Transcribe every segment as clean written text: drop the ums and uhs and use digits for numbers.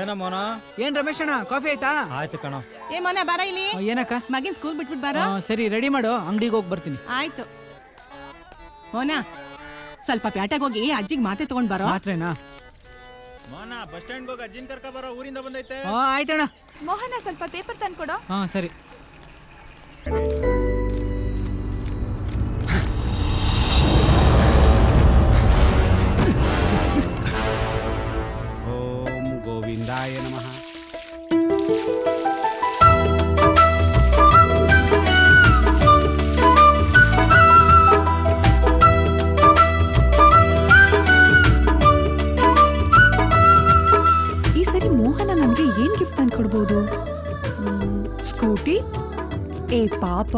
ಏನ ಮೋನ? ಏನ್ ರಮೇಶ್ ಅಣ್ಣ, ಕಾಫಿ ಆಯ್ತಾ? ಆಯ್ತು ಕಣ. ಏ ಮೊನ್ನೆ ಬಾರ ಇಲ್ಲಿ. ಏನಕ್ಕ? ಮಗಿನ್ ಸ್ಕೂಲ್ ಬಿಟ್ಬಿಟ್ಟು ಬಾರ. ಸರಿ, ರೆಡಿ ಮಾಡು, ಅಂಗಡಿಗೆ ಹೋಗಿ ಬರ್ತೀನಿ. ಆಯ್ತು ಮೋನ, ಸ್ವಲ್ಪ ಪ್ಯಾಟೆಗೆ ಹೋಗಿ ಅಜ್ಜಿಗೆ ಮಾತೆ ತಗೊಂಡ್ ಬಾರೋ. ಮಾತ್ರೇನಾ? ಮೋನ, ಬಸ್ ಸ್ಟ್ಯಾಂಡ್ ಹೋಗಿ ಅಜ್ಜಿನ ಕರ್ಕ ಬರೋ, ಊರಿಂದ ಬಂದೈತೆ. ಆಯ್ತಣ್ಣ. ಮೋಹನ, ಸ್ವಲ್ಪ ಪೇಪರ್ ತಂದ್ಕೊಡೋ. ಸರಿ. ಓಂ ಗೋವಿಂದಾಯ ನಮಃ. ಈ ಸರಿ ಮೋಹನ ನಮ್ಗೆ ಏನ್ ಗಿಫ್ಟ್ ತಂದ್ಕೊಡ್ಬೋದು? ಸ್ಕೂಟಿ? ಏ ಪಾಪ,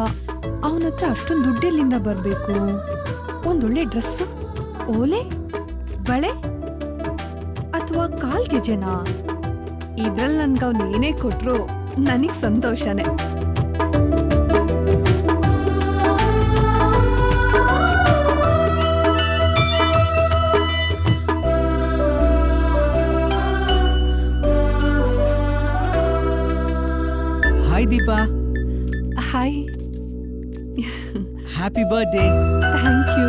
ಅವನ ಹತ್ರ ಅಷ್ಟೊಂದು ದುಡ್ಡೆಲ್ಲಿಂದ ಬರ್ಬೇಕು? ಒಂದೊಳ್ಳೆ ಡ್ರೆಸ್, ಓಲೆ, ಬಳೆ ಅಥವಾ ಕಾಲ್ಗೆಜೆನ? ಇದ್ರಲ್ಲಿ ನನ್ಗೆ ಅವ್ನು ಏನೇ ಕೊಟ್ರು ನನಗ್ ಸಂತೋಷನೇ. Hi Deepa. Hi. Happy birthday. Thank you.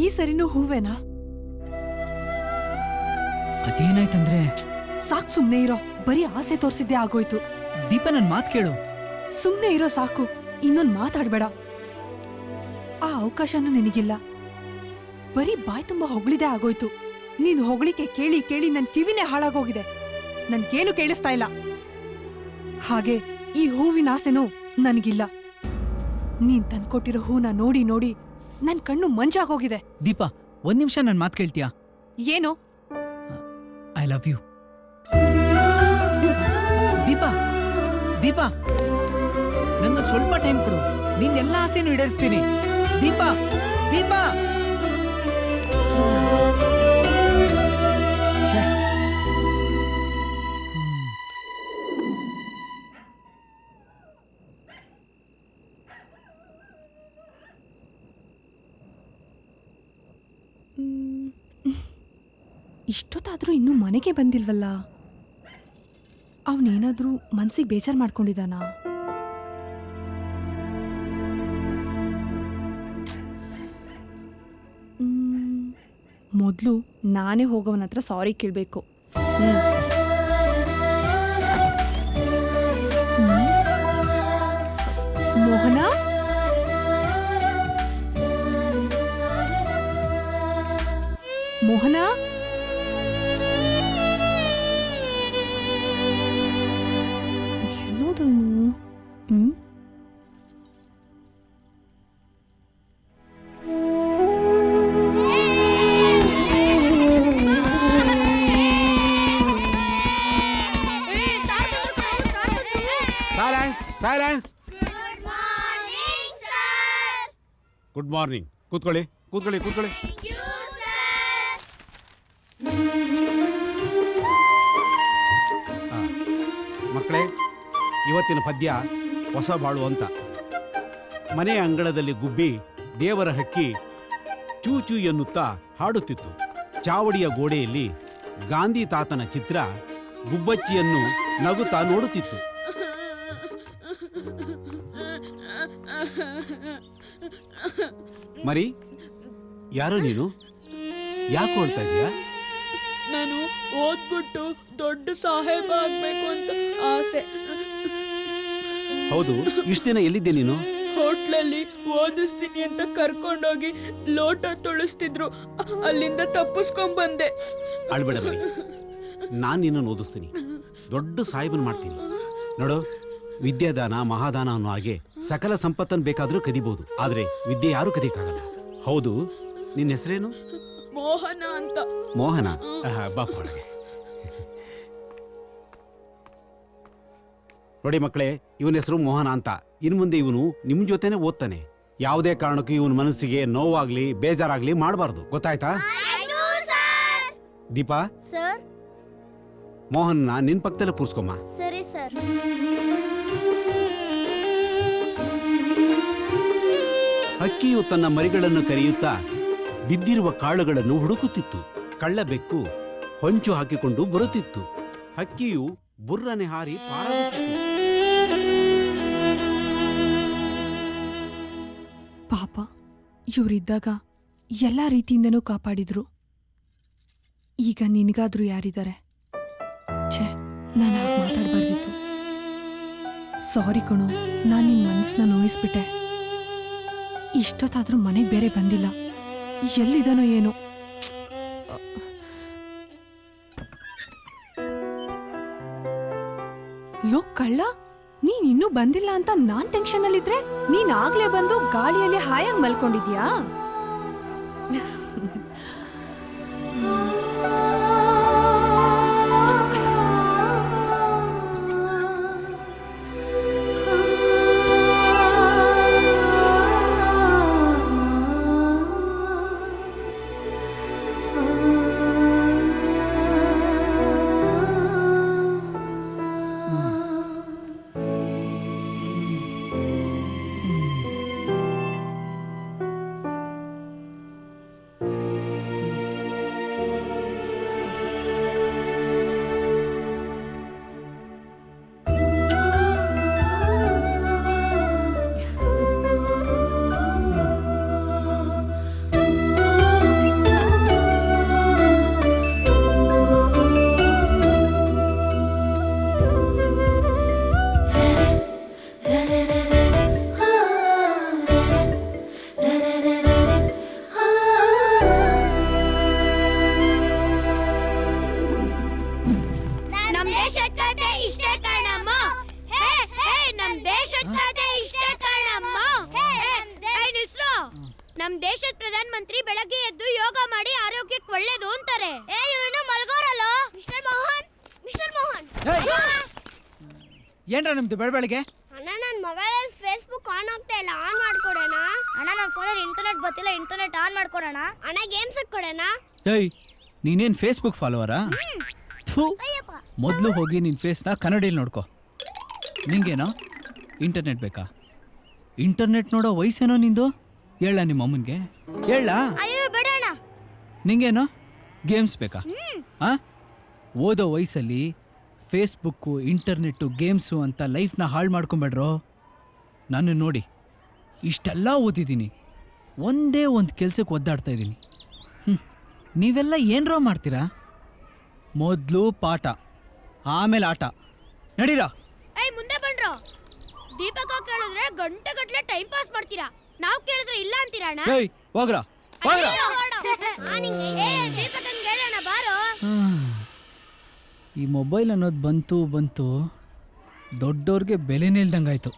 ಈ ಸರಿನೂ ಹೂವೇನಾ? ಅದೇನಾಯ್ತಂದ್ರೆ? ಸಾಕ್, ಸುಮ್ನೆ ಇರೋ. ಬರೀ ಆಸೆ ತೋರ್ಸಿದ್ದೆ ಆಗೋಯ್ತು. ದೀಪ, ನನ್ ಮಾತ್ ಕೇಳು. ಸುಮ್ನೆ ಇರೋ ಸಾಕು, ಇನ್ನೊಂದ್ ಮಾತಾಡ್ಬೇಡ. ಆ ಅವಕಾಶನೂ ನಿನಗಿಲ್ಲ. ಬರೀ ಬಾಯ್ ತುಂಬಾ ಹೊಗಳಿದೆ ಆಗೋಯ್ತು. ನೀನು ಹೊಗಳಿಕೆ ಕೇಳಿ ಕೇಳಿ ನನ್ ಕಿವಿನೇ ಹಾಳಾಗೋಗಿದೆ. ನನ್ಗೇನು ಕೇಳಿಸ್ತಾ ಇಲ್ಲ. ಹಾಗೆ ಈ ಹೂವಿನ ಆಸೆನೂ ನನಗಿಲ್ಲ. ನೀನ್ ತಂದ್ಕೊಟ್ಟಿರೋ ಹೂನ ನೋಡಿ ನೋಡಿ ನನ್ ಕಣ್ಣು ಮಂಜಾಗೋಗಿದೆ. ದೀಪಾ, ಒಂದ್ ನಿಮಿಷ ನನ್ ಮಾತ್ ಕೇಳ್ತೀಯಾ? ಏನು? I love you. Deepa, Deepa, ನಂಗೊಂದು ಸ್ವಲ್ಪ ಟೈಮ್ ಕೊಡು. ನಿನ್ ಎಲ್ಲ ಆಸೆನೂ ಈಡೇರಿಸ್ತೀನಿ. ದೀಪಾ, ದೀಪಾ. ಛೆ. ಇಷ್ಟೊತ್ತಾದ್ರೂ ಇನ್ನೂ ಮನೆಗೆ ಬಂದಿಲ್ವಲ್ಲ? ಅವನೇನಾದ್ರೂ ಮನ್ಸಿಗೆ ಬೇಜಾರು ಮಾಡ್ಕೊಂಡಿದ್ದಾನ? ಮೊದಲು ನಾನೇ ಹೋಗೋವನ ಹತ್ರ ಸಾರಿ ಕೇಳಬೇಕು. ಮೋಹನ, ಮೋಹನ, ಏನೋದು? Silence, silence. Good morning. ಕೂತ್ಕೊಳ್ಳಿ, ಕೂತ್ಕೊಳ್ಳಿ, ಕೂತ್ಕೊಳ್ಳಿ. ಮಕ್ಕಳೇ, ಇವತ್ತಿನ ಪದ್ಯ ಹೊಸ ಬಾಳು ಅಂತ. ಮನೆಯ ಅಂಗಳದಲ್ಲಿ ಗುಬ್ಬಿ ದೇವರ ಹಕ್ಕಿ ಚೂ ಚೂ ಎನ್ನುತ್ತಾ ಹಾಡುತ್ತಿತ್ತು. ಚಾವಡಿಯ ಗೋಡೆಯಲ್ಲಿ ಗಾಂಧಿ ತಾತನ ಚಿತ್ರ ಗುಬ್ಬಚ್ಚಿಯನ್ನು ನಗುತ್ತಾ ನೋಡುತ್ತಿತ್ತು. ಮರಿ, ಯಾರೋ ನೀನು? ಯಾಕೆ ಹೊಳ್ತಾ ಇದೀಯಾ? ನಾನು ಓದ್ಬಿಟ್ಟು ದೊಡ್ಡ ಸಾಹೇಬ ಆಗ್ಬೇಕು ಅಂತ ಆಸೆ. ಹೌದು, ಇಷ್ಟು ದಿನ ಎಲ್ಲಿದ್ದೆ ನೀನು? ಹೋಟ್ಲಲ್ಲಿ ಓದಿಸ್ತೀನಿ ಅಂತ ಕರ್ಕೊಂಡೋಗಿ ಲೋಟ ತೊಳಿಸ್ತಿದ್ರು, ಅಲ್ಲಿಂದ ತಪ್ಪಿಸ್ಕೊಂಡ್ ಬಂದೆ. ಅಳ್ಬೇಡ ಮರಿ, ನಾನು ನಿನ್ನನ್ನು ಓದಿಸ್ತೀನಿ, ದೊಡ್ಡ ಸಾಹೇಬನ್ ಮಾಡ್ತೀನಿ. ನೋಡು, ವಿದ್ಯಾದಾನ ಮಹಾದಾನ ಅನ್ನೋ ಹಾಗೆ ಸಕಲ ಸಂಪತ್ತನ್ನು ಬೇಕಾದರೂ ಕದಿಬಹುದು, ಆದ್ರೆ ವಿದ್ಯೆ ಯಾರು ಕದಿಯಕ್ಕಾಗಲ್ಲ. ಹೌದು, ನಿನ್ನ ಹೆಸರೇನು? ಮೋಹನ ಅಂತ. ಮೋಹನ, ಬಾಪ ಒಳಗೆ. ನೋಡಿ ಮಕ್ಕಳೇ, ಇವನ ಹೆಸರು ಮೋಹನ ಅಂತ. ಇನ್ ಮುಂದೆ ಇವನು ನಿಮ್ ಜೊತೆನೆ ಓದ್ತಾನೆ. ಯಾವುದೇ ಕಾರಣಕ್ಕೂ ಇವನ ಮನಸ್ಸಿಗೆ ನೋವಾಗ್ಲಿ ಬೇಜಾರಾಗ್ಲಿ ಮಾಡಬಾರ್ದು, ಗೊತ್ತಾಯ್ತಾ? ದೀಪಾ, ಸರ್. ಮೋಹನ್ನ ನಿನ್ ಪಕ್ಕದಲ್ಲೇ ಕೂರ್ಸ್ಕೊಮ್ಮ. ಸರಿ ಸರ್. ಹಕ್ಕಿಯು ತನ್ನ ಮರಿಗಳನ್ನು ಕರೆಯುತ್ತಾ ಬಿದ್ದಿರುವ ಕಾಳುಗಳನ್ನು ಹುಡುಕುತ್ತಿತ್ತು. ಕಳ್ಳ ಬೆಕ್ಕು ಹೊಂಚು ಹಾಕಿಕೊಂಡು ಬರುತ್ತಿತ್ತು. ಹಕ್ಕಿಯು ಬುರ್ರನೆ ಹಾರಿ ಪಾರಾಗುತ್ತಿತ್ತು. ಪಾಪ, ಇವರಿದ್ದಾಗ ಎಲ್ಲ ರೀತಿಯಿಂದನೂ ಕಾಪಾಡಿದ್ರು. ಈಗ ನಿನಗಾದ್ರೂ ಯಾರಿದ್ದಾರೆ? ಛೇ, ನಾನು ಹಾಗೆ ಮಾತಾಡಬಾರ್ದಿತ್ತು. ಸಾರಿ ಕಣು, ನಾನು ನಿನ್ನ ಮನಸ್ಸನ್ನ ನೋಯಿಸ್ಬಿಟ್ಟೆ. ಇಷ್ಟೊತ್ತಾದ್ರೂ ಮನೆಗೆ ಬೇರೆ ಬಂದಿಲ್ಲ. ಎಲ್ಲಿದನೋ ಏನೋ. ಲೋ ಕಳ್ಳ, ನೀನ್ ಇನ್ನೂ ಬಂದಿಲ್ಲ ಅಂತ ನಾನ್ ಟೆನ್ಷನ್ ಅಲ್ಲಿದ್ರೆ ನೀನ್ ಆಗ್ಲೇ ಬಂದು ಗಾಳಿಯಲ್ಲಿ ಹಾಯಾಗಿ ಮಲ್ಕೊಂಡಿದ್ಯಾ? ನಮ್ ದೇಶದ ಪ್ರಧಾನ ಮಂತ್ರಿ ಬೆಳಗ್ಗೆ ಎದ್ದು ಯೋಗ ಮಾಡಿ ಆರೋಗ್ಯಕ್ಕೆ ಒಳ್ಳೇದು ಅಂತಾರೆ. ಇವ್ರು ಮಲ್ಗೋರಲ್ಲ. Mister Mohan, mister Mohan. ಏನ್ರ ನಿಮ್ದು ಬೆಳಬೆಳಗ್ಗೆ? ಅಣ್ಣ, ನನ್ನ ಮೊಬೈಲಲ್ಲಿ ಫೇಸ್ಬುಕ್ ಆನ್ ಆಗ್ತಾ ಇಲ್ಲ, ಆನ್ ಮಾಡ್ಕೊಡೋಣ. ಅಣ್ಣ, ನನ್ನ ಫೋನಲ್ಲಿ ಇಂಟರ್ನೆಟ್ ಬರ್ತಿಲ್ಲ, ಇಂಟರ್ನೆಟ್ ಆನ್ ಮಾಡ್ಕೊಡೋಣ. ಅಣ್ಣ, ಗೇಮ್ಸ್ ಕೊಡೋಣ. ಏಯ್, ನೀನೇನ್ ಫೇಸ್ಬುಕ್ ಫಾಲೋವರಾ? ಮೊದಲು ಹೋಗಿ ನಿನ್ ಫೇಸ್ನ ಕನ್ನಡಿಯಲ್ಲಿ ನೋಡ್ಕೋ. ನಿಂಗೇನೋ ಇಂಟರ್ನೆಟ್ ಬೇಕಾ? ಇಂಟರ್ನೆಟ್ ನೋಡೋ ವಯಸ್ಸೇನೋ ನಿಂದು? ಹೇಳ ನಿಮ್ಮ ಅಮ್ಮನಿಗೆ, ಹೇಳ. ಅಯ್ಯೋ ಬೇಡಣ್ಣ. ನಿಂಗೇನೋ ಗೇಮ್ಸ್ ಬೇಕಾ? ಓದೋ ವಯಸ್ಸಲ್ಲಿ ಫೇಸ್ಬುಕ್ಕು, ಇಂಟರ್ನೆಟ್ಟು, ಗೇಮ್ಸು ಅಂತ ಲೈಫ್ನ ಹಾಳು ಮಾಡ್ಕೊಂಬೇಡ್ರೋ. ನಾನು ನೋಡಿ ಇಷ್ಟೆಲ್ಲ ಓದಿದ್ದೀನಿ, ಒಂದೇ ಒಂದು ಕೆಲ್ಸಕ್ಕೆ ಒದ್ದಾಡ್ತಾ ಇದ್ದೀನಿ. ನೀವೆಲ್ಲ ಏನರೋ ಮಾಡ್ತೀರಾ? ಮೊದಲು ಪಾಠ, ಆಮೇಲೆ ಆಟ. ನಡೀರಾ? ಮುಂದೆ ಬನ್ರೋ. ದೀಪಕ ಕೇಳಿದ್ರೆ ಗಂಟೆ ಗಟ್ಟಲೆ ಟೈಮ್ ಪಾಸ್ ಮಾಡ್ತೀರಾ, ನಾವು ಕೇಳಿದ್ರೆ ಇಲ್ಲ ಅಂತೀರಾ ಅಣ್ಣ? ಏಯ್, ಹೋಗ್ರಾ ಹೋಗ್ರಾ. ಈ ಮೊಬೈಲ್ ಅನ್ನೋದು ಬಂತು ದೊಡ್ಡವ್ರಿಗೆ ಬೆಲೆನೇ ಇಲ್ದಂಗಾಯ್ತು.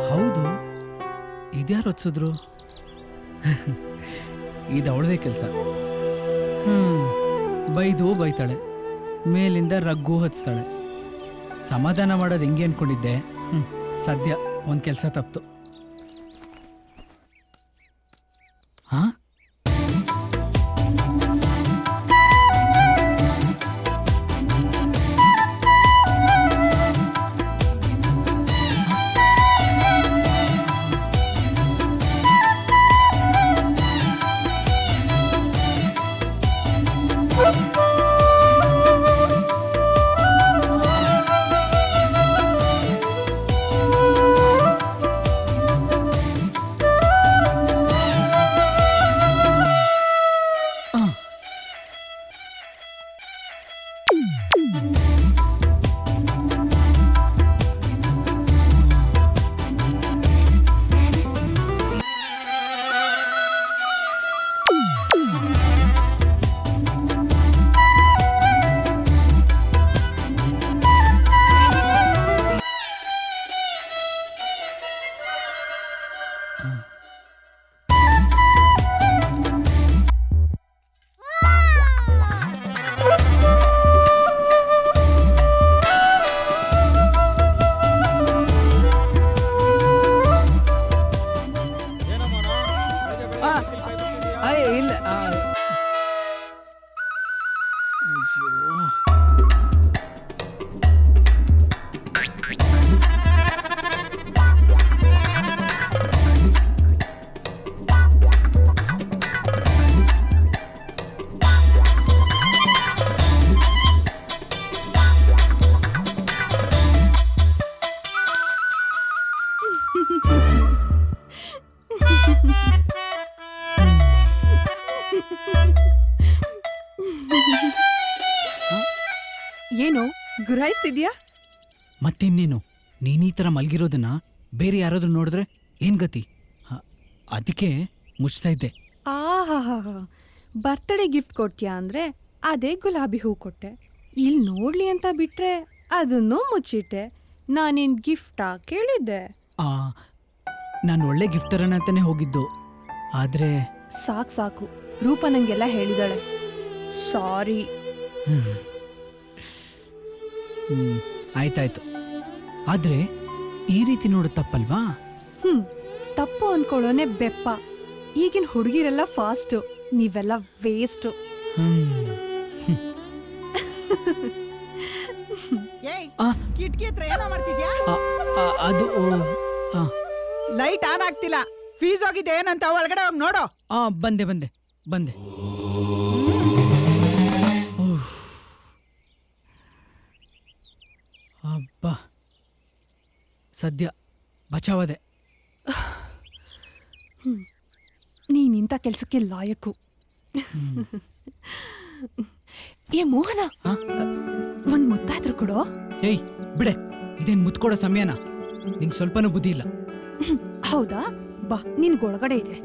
ಹೌದು, ಇದ್ಯಾರು ಹೊತ್ಸಿದ್ರು? ಇದು ಅವಳದೇ ಕೆಲಸ. ಬೈತಾಳೆ, ಮೇಲಿಂದ ರಗ್ಗು ಹಚ್ತಾಳೆ. ಸಮಾಧಾನ ಮಾಡೋದು ಹೆಂಗೆ ಅನ್ಕೊಂಡಿದ್ದೆ. ಸದ್ಯ ಒಂದು ಕೆಲಸ ತಪ್ತು. ಹಾ, ಕೇಳಿಸ್ತಿದ್ಯಾ? ಮತ್ತಿನ್ನೇನು, ನೀನು ಈ ಥರ ಮಲಗಿರೋದನ್ನ ಬೇರೆ ಯಾರಾದ್ರೂ ನೋಡಿದ್ರೆ ಏನು ಗತಿ? ಅದಕ್ಕೆ ಮುಚ್ತಾ ಇದ್ದೆ. ಆಹಾ, ಬರ್ತ್ಡೇ ಗಿಫ್ಟ್ ಕೊಟ್ಯಾ ಅಂದ್ರೆ ಅದೇ ಗುಲಾಬಿ ಹೂ ಕೊಟ್ಟೆ. ಇಲ್ಲಿ ನೋಡ್ಲಿ ಅಂತ ಬಿಟ್ರೆ ಅದನ್ನು ಮುಚ್ಚಿಟ್ಟೆ. ನಾನೇನ್ ಗಿಫ್ಟಾ ಕೇಳಿದ್ದೆ? ನಾನು ಒಳ್ಳೆ ಗಿಫ್ಟರನ್ನ ಅಂತಾನೆ ಹೋಗಿದ್ದು, ಆದರೆ ಸಾಕು ರೂಪ ನಂಗೆಲ್ಲ ಹೇಳಿದಾಳೆ. ಸಾರಿ. ಆಯ್ತಾಯ್ತು. ಆದರೆ ಈ ರೀತಿ ನೋಡೋದು ತಪ್ಪಲ್ವಾ? ತಪ್ಪು ಅನ್ಕೊಳ್ಳೋನೆ ಬೆಪ್ಪ. ಈಗಿನ ಹುಡುಗಿರೆಲ್ಲ ಫಾಸ್ಟು, ನೀವೆಲ್ಲ ವೇಸ್ಟು. ಕಿಟಕಿ ಹತ್ರ ಏನೋ ಮಾಡ್ತಿದ್ಯಾ? ಅದು ಲೈಟ್ ಆನ್ ಆಗ್ತಿಲ್ಲ. ಫೀಸ್ ಹೋಗಿದೆ ಏನಂತ ಒಳಗಡೆ ಹೋಗಿ ನೋಡೋ. ಬಂದೆ. ಅಬ್ಬಾ, ಸದ್ಯ ಬಚಾವದೆ. ನೀನಿಂತ ಕೆಲ್ಸಕ್ಕೆ ಲಾಯಕ್ಕು. ಏ ಮೋಹನ, ಒಂದ್ ಮುತ್ತಾದ್ರು ಕೊಡೋ. ಏಯ್ ಬಿಡೆ, ಇದೇನ್ ಮುತ್ಕೊಡೋ ಸಮಯನಾ? ನಿಂಗೆ ಸ್ವಲ್ಪನೂ ಬುದ್ಧಿ ಇಲ್ಲ. ಹೌದಾ, ಬಾ ನಿನ್ಗೊಳಗಡೆ ಇದೆ.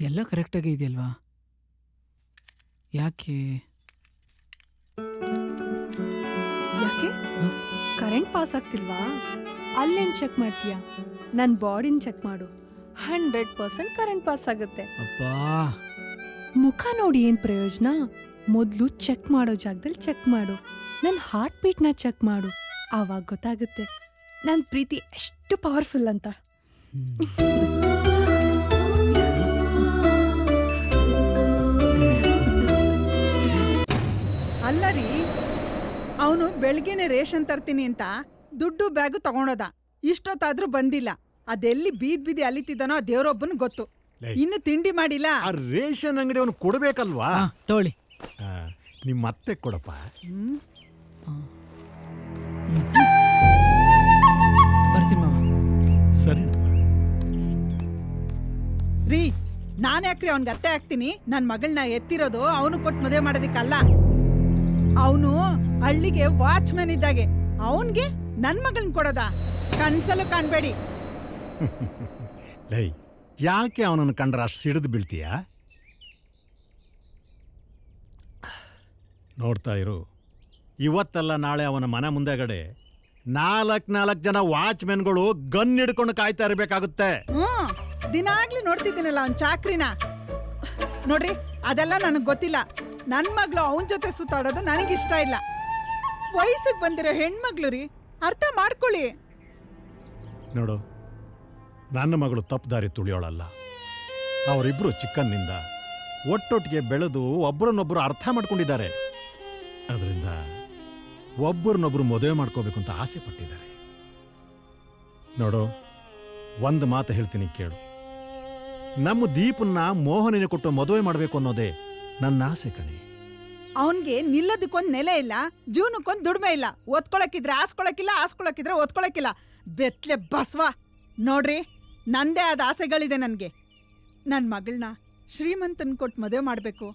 ಎಲ್ಲ ಕರೆಕ್ಟಾಗಿ ಇದೆಯಲ್ವಾ? ಯಾಕೆ ಕರೆಂಟ್ ಪಾಸ್ ಆಗ್ತಿಲ್ವಾ? ಅಲ್ಲೇನ್ ಚೆಕ್ ಮಾಡ್ತೀಯಾ? ನನ್ ಬಾಡಿನ ಚೆಕ್ ಮಾಡು. 100% ಕರೆಂಟ್ ಪಾಸ್ ಆಗುತ್ತೆ. ಅಬ್ಬಾ, ಮುಖ ನೋಡಿ ಏನ್ ಪ್ರಯೋಜನ? ಮೊದ್ಲು ಚೆಕ್ ಮಾಡೋ ಜಾಗದಲ್ಲಿ ಚೆಕ್ ಮಾಡು. ನನ್ ಹಾರ್ಟ್ ಬೀಟ್ನ ಚೆಕ್ ಮಾಡು. ಆವಾಗ ಗೊತ್ತಾಗುತ್ತೆ ನನ್ ಪ್ರೀತಿ ಎಷ್ಟು ಪವರ್ಫುಲ್ ಅಂತ. ಅಲ್ಲರಿ, ಅವನು ಬೆಳಗ್ಗೆನೆ ರೇಷನ್ ತರ್ತೀನಿ ಅಂತ ದುಡ್ಡು ಬ್ಯಾಗು ತಗೊಂಡೋದ. ಇಷ್ಟೊತ್ತಾದ್ರೂ ಬಂದಿಲ್ಲ. ಅದೆಲ್ಲಿ ಬೀದಿ ಅಲಿತಿದ್ದಾನೋ ಆ ದೇವ್ರೊಬ್ಬನ್ ಗೊತ್ತು. ಇನ್ನು ತಿಂಡಿ ಮಾಡಿಲ್ಲ. ಆ ರೇಷನ್ ಅಂಗಡಿ ಅವನು ಕೊಡ್ಬೇಕಲ್ವಾ? ತಗೊಳ್ಳಿ. ನಿಮ್ಮ ಮತ್ತೆ ಕೊಡಪ್ಪ. ಬರ್ತೀನಿ ಮಾವ. ಸರಿ ರೀ, ನಾನು ಯಾಕ್ರಿ ಅವ್ನಿಗೆ ಅತ್ತೆ ಆಗ್ತೀನಿ? ನನ್ನ ಮಗಳನ್ನ ಎತ್ತಿರೋದು ಅವನು ಕೊಟ್ಟು ಮದುವೆ ಮಾಡೋದಕ್ಕಲ್ಲ. ಅವನು ಹಳ್ಳಿಗೆ ವಾಚ್ಮ್ಯಾನ್ ಇದ್ದಾಗೆ. ಅವನ್ಗೆ ನನ್ ಮಗಳನ್ನ ಕೊಡೋದ? ಕನ್ಸಲು ಕಾಣ್ಬೇಡಿ. ಲೈ, ಯಾಕೆ ಅವನನ್ನು ಕಂಡ್ರೆ ಅಷ್ಟು ಸಿಡಿದು ಬೀಳ್ತೀಯ? ನೋಡ್ತಾ ಇರು, ಇವತ್ತಲ್ಲ ನಾಳೆ ಅವನ ಮನೆ ಮುಂದೆಗಡೆ 4 ಜನ ವಾಚ್ಮೆನ್ಗಳು ಗನ್ ಹಿಡ್ಕೊಂಡು ಕಾಯ್ತಾ ಇರಬೇಕಾಗುತ್ತೆ. ದಿನಾಗ್ಲಿ ನೋಡ್ತಿದ್ದೀನಲ್ಲ ಅವ್ನ ಚಾಕ್ರಿನ. ನೋಡ್ರಿ, ಅದೆಲ್ಲ ನನಗ್ ಗೊತ್ತಿಲ್ಲ. ನನ್ ಮಗಳು ಅವನ ಜೊತೆ ಸುತ್ತಾಡೋದು ನನಗಿಷ್ಟ ಇಲ್ಲ. ವಯಸ್ಸಿಗೆ ಬಂದಿರೋ ಹೆಣ್ಮಗ್ಳು ರೀ, ಅರ್ಥ ಮಾಡ್ಕೊಳ್ಳಿ. ನೋಡು, ನನ್ನ ಮಗಳು ತಪ್ಪು ದಾರಿ ತುಳಿಯೋಳಲ್ಲ. ಅವರಿಬ್ರು ಚಿಕ್ಕನ್ನಿಂದ ಒಟ್ಟೊಟ್ಟಿಗೆ ಬೆಳೆದು ಒಬ್ಬರನ್ನೊಬ್ಬರು ಅರ್ಥ ಮಾಡ್ಕೊಂಡಿದ್ದಾರೆ. ಅದರಿಂದ ಒಬ್ಬರನ್ನೊಬ್ರು ಮದುವೆ ಮಾಡ್ಕೋಬೇಕು ಅಂತ ಆಸೆ ಪಟ್ಟಿದ್ದಾರೆ. ನೋಡು, ಒಂದು ಮಾತು ಹೇಳ್ತೀನಿ ಕೇಳು. ನಮ್ಮ ದೀಪನ್ನ ಮೋಹನಿನ ಕೊಟ್ಟು ಮದುವೆ ಮಾಡಬೇಕು ಅನ್ನೋದೇ ನನ್ನ ಆಸೆ ಕಣೆ. ಅವನ್ಗೆ ನಿಲ್ಲದಕ್ಕೊಂದ್ ನೆಲೆ ಇಲ್ಲ, ಜೀವನಕ್ಕೊಂದ್ ದುಡ್ಮೆ ಇಲ್ಲ. ಒತ್ಕೊಳಕಿದ್ರೆ ಆಸ್ಕೊಳಕಿಲ್ಲ, ಆಸ್ಕೊಳಕಿದ್ರೆ ಒತ್ಕೊಳಕಿಲ್ಲ. ಬೆತ್ಲೆ ಬಸ್ವ. ನೋಡ್ರಿ, ನಂದೇ ಆದ ಆಸೆಗಳಿದೆ ನನ್ಗೆ. ನನ್ ಮಗಳನ್ನ ಶ್ರೀಮಂತನ್ ಕೊಟ್ಟು ಮದುವೆ ಮಾಡ್ಬೇಕು.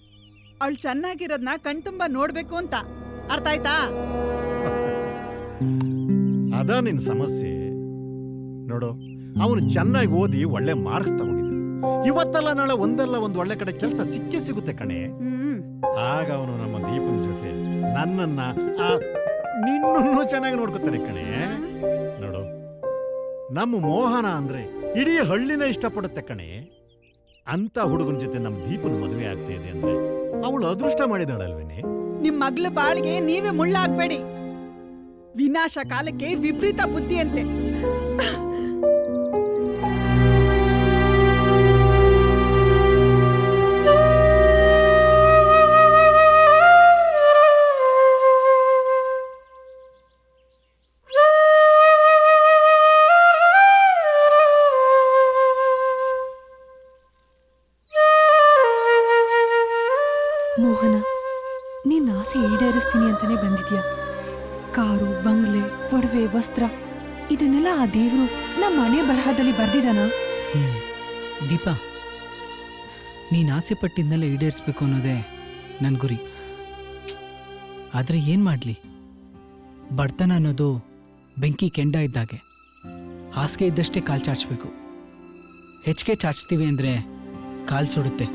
ಅವಳು ಚೆನ್ನಾಗಿರೋದ್ನ ಕಣ್ತುಂಬ ನೋಡ್ಬೇಕು ಅಂತ. ಅರ್ಥ ಆಯ್ತಾ? ಅದ ನಿನ್ ಸಮಸ್ಯೆ. ನೋಡು, ಅವನು ಚೆನ್ನಾಗಿ ಓದಿ ಒಳ್ಳೆ ಮಾರ್ಕ್ಸ್ ತಗೊಂಡಿದ್ದಾನೆ. ಇವತ್ತಲ್ಲ ನಾಳೆ ಒಂದಲ್ಲ ಒಂದು ಒಳ್ಳೆ ಕಡೆ ಕೆಲಸ ಸಿಕ್ಕೇ ಸಿಗುತ್ತೆ ಕಣೆ. ಆಗ ಅವನು ನಮ್ಮ ದೀಪನ ಜೊತೆ ನನ್ನನ್ನ ನಿನ್ನನ್ನು ಚೆನ್ನಾಗಿ ನೋಡ್ಕೊತಾನೆ ಕಣೆ. ನೋಡು, ನಮ್ಮ ಮೋಹನ ಅಂದ್ರೆ ಇಡೀ ಹಳ್ಳಿನ ಇಷ್ಟಪಡುತ್ತೆ ಕಣೆ. ಅಂತ ಹುಡುಗನ ಜೊತೆ ನಮ್ಮ ದೀಪನ ಮದುವೆ ಆಗ್ತಾ ಇದೆ ಅಂದ್ರೆ ಅವಳು ಅದೃಷ್ಟ ಮಾಡಿದಾಳಲ್ವೇನೆ. ನಿಮ್ ಮಗ್ಳ ಬಾಳ್ಗೆ ನೀವೇ ಮುಳ್ಳಾಗ್ಬೇಡಿ. ವಿನಾಶ ಕಾಲಕ್ಕೆ ವಿಪರೀತ ಬುದ್ಧಿ ಅಂತೆ. ಮೋಹನ, ನೀನ್ ಆಸೆ ಈಡೇರಿಸ್ತೀನಿ ಅಂತಾನೆ ಬಂದಿದ್ಯಾ? ಕಾರು, ಬಂಗ್ಲೆ, ಒಡವೆ, ವಸ್ತ್ರ ಇದನ್ನೆಲ್ಲ ಆ ದೇವ್ರು ನಮ್ಮ ಮನೆ ಬರಹದಲ್ಲಿ ಬರ್ದಿದಾನ? ದೀಪ, ನೀನು ಆಸೆ ಪಟ್ಟಿದ್ದನ್ನೆಲ್ಲ ಈಡೇರಿಸ್ಬೇಕು ಅನ್ನೋದೇ ನನ್ನ ಗುರಿ. ಆದರೆ ಏನು ಮಾಡಲಿ, ಬಡತನ ಅನ್ನೋದು ಬೆಂಕಿ ಕೆಂಡ ಇದ್ದಾಗೆ. ಹಾಸಿಗೆ ಇದ್ದಷ್ಟೇ ಕಾಲು ಚಾಚಬೇಕು. ಹೆಚ್ಚಿಗೆ ಚಾಚ್ತೀವಿ ಅಂದರೆ ಕಾಲು ಸುಡುತ್ತೆ.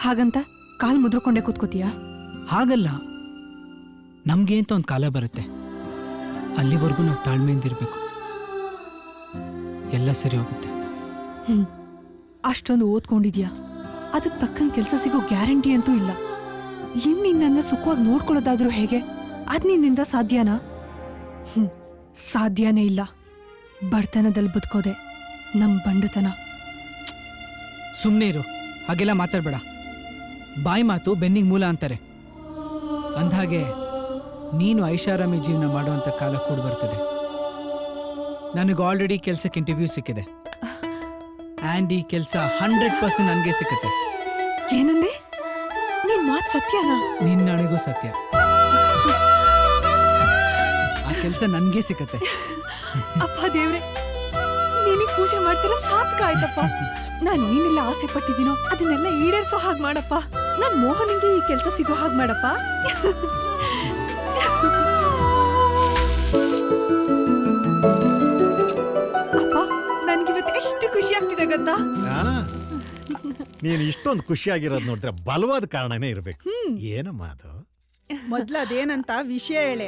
ಹಾಗಂತ ಕಾಲ್ ಮುದ್ರಕೊಂಡೆ ಕೂತ್ಕೋತೀಯಾ? ಹಾಗಲ್ಲ, ನಮಗೆ ಅಂತ ಒಂದು ಕಾಲ ಬರುತ್ತೆ. ಅಲ್ಲಿವರೆಗೂ ನಾವು ತಾಳ್ಮೆಯಿಂದಿರಬೇಕು. ಎಲ್ಲ ಸರಿ ಹೋಗುತ್ತೆ. ಅಷ್ಟೊಂದು ಓದ್ಕೊಂಡಿದ್ಯಾ, ಅದಕ್ಕೆ ತಕ್ಕಂಗೆ ಕೆಲಸ ಸಿಗೋ ಗ್ಯಾರಂಟಿ ಅಂತೂ ಇಲ್ಲ. ನಿನ್ನನ್ನ ಸುಖವಾಗಿ ನೋಡ್ಕೊಳ್ಳೋದಾದ್ರೂ ಹೇಗೆ? ಅದ್ ನಿನ್ನಿಂದ ಸಾಧ್ಯನಾ? ಸಾಧ್ಯನೇ ಇಲ್ಲ. ಬಡತನದಲ್ಲಿ ಬದುಕೋದೆ ನಮ್ ಬಂಡತನ. ಸುಮ್ಮನೆ ಇರು, ಹಾಗೆಲ್ಲ ಮಾತಾಡಬೇಡ. ಬಾಯಿ ಮಾತು ಬೆನ್ನಿಗೆ ಮೂಲ ಅಂತಾರೆ. ಅಂದಹಾಗೆ ನೀನು ಐಷಾರಾಮಿ ಜೀವನ ಮಾಡುವಂಥ ಕಾಲ ಕೂಡ ಬರ್ತದೆ. ನನಗೆ ಆಲ್ರೆಡಿ ಕೆಲಸಕ್ಕೆ ಇಂಟರ್ವ್ಯೂ ಸಿಕ್ಕಿದೆ. ಆ್ಯಂಡ್ ಈ ಕೆಲಸ 100% ನನಗೆ ಸಿಕ್ಕತ್ತೆ. ಏನಂದೆ? ನಿನ್ ಮಾತು ಸತ್ಯನಾ? ನಿನ್ನಣಿಗೂ ಸತ್ಯ. ಆ ಕೆಲಸ ನನಗೆ ಸಿಕ್ಕತ್ತೆ. ಅಪ್ಪ ದೇವ್ರೆ, ನಿನಗೆ ಪೂಜೆ ಮಾಡ್ತಿರೋ ಸಾರ್ಥಕ ಆಯ್ತಪ್ಪ. ನಾನು ಏನೆಲ್ಲ ಆಸೆ ಪಟ್ಟಿದ್ದೀನೋ ಅದನ್ನೆಲ್ಲ ಈಡೇರಿಸೋ ಹಾಗೆ ಮಾಡಪ್ಪ. ನನ್ ಮೋಹನಿಗೆ ಈ ಕೆಲಸ ಸಿಗೋ ಹಾಗೆ ಮಾಡಪ್ಪ. ಅಪ್ಪ, ನನ್ಗಿವತ್ತು ಎಷ್ಟು ಖುಷಿ ಆಗ್ತಿದೆ ಗೊತ್ತಾ? ನೀನು ಇಷ್ಟೊಂದು ಖುಷಿಯಾಗಿರೋದು ನೋಡಿದ್ರೆ ಬಲವಾದ ಕಾರಣನೇ ಇರ್ಬೇಕು. ಏನಮ್ಮ ಅದು? ಮೊದ್ಲು ಅದೇನಂತ ವಿಷಯ ಹೇಳೆ.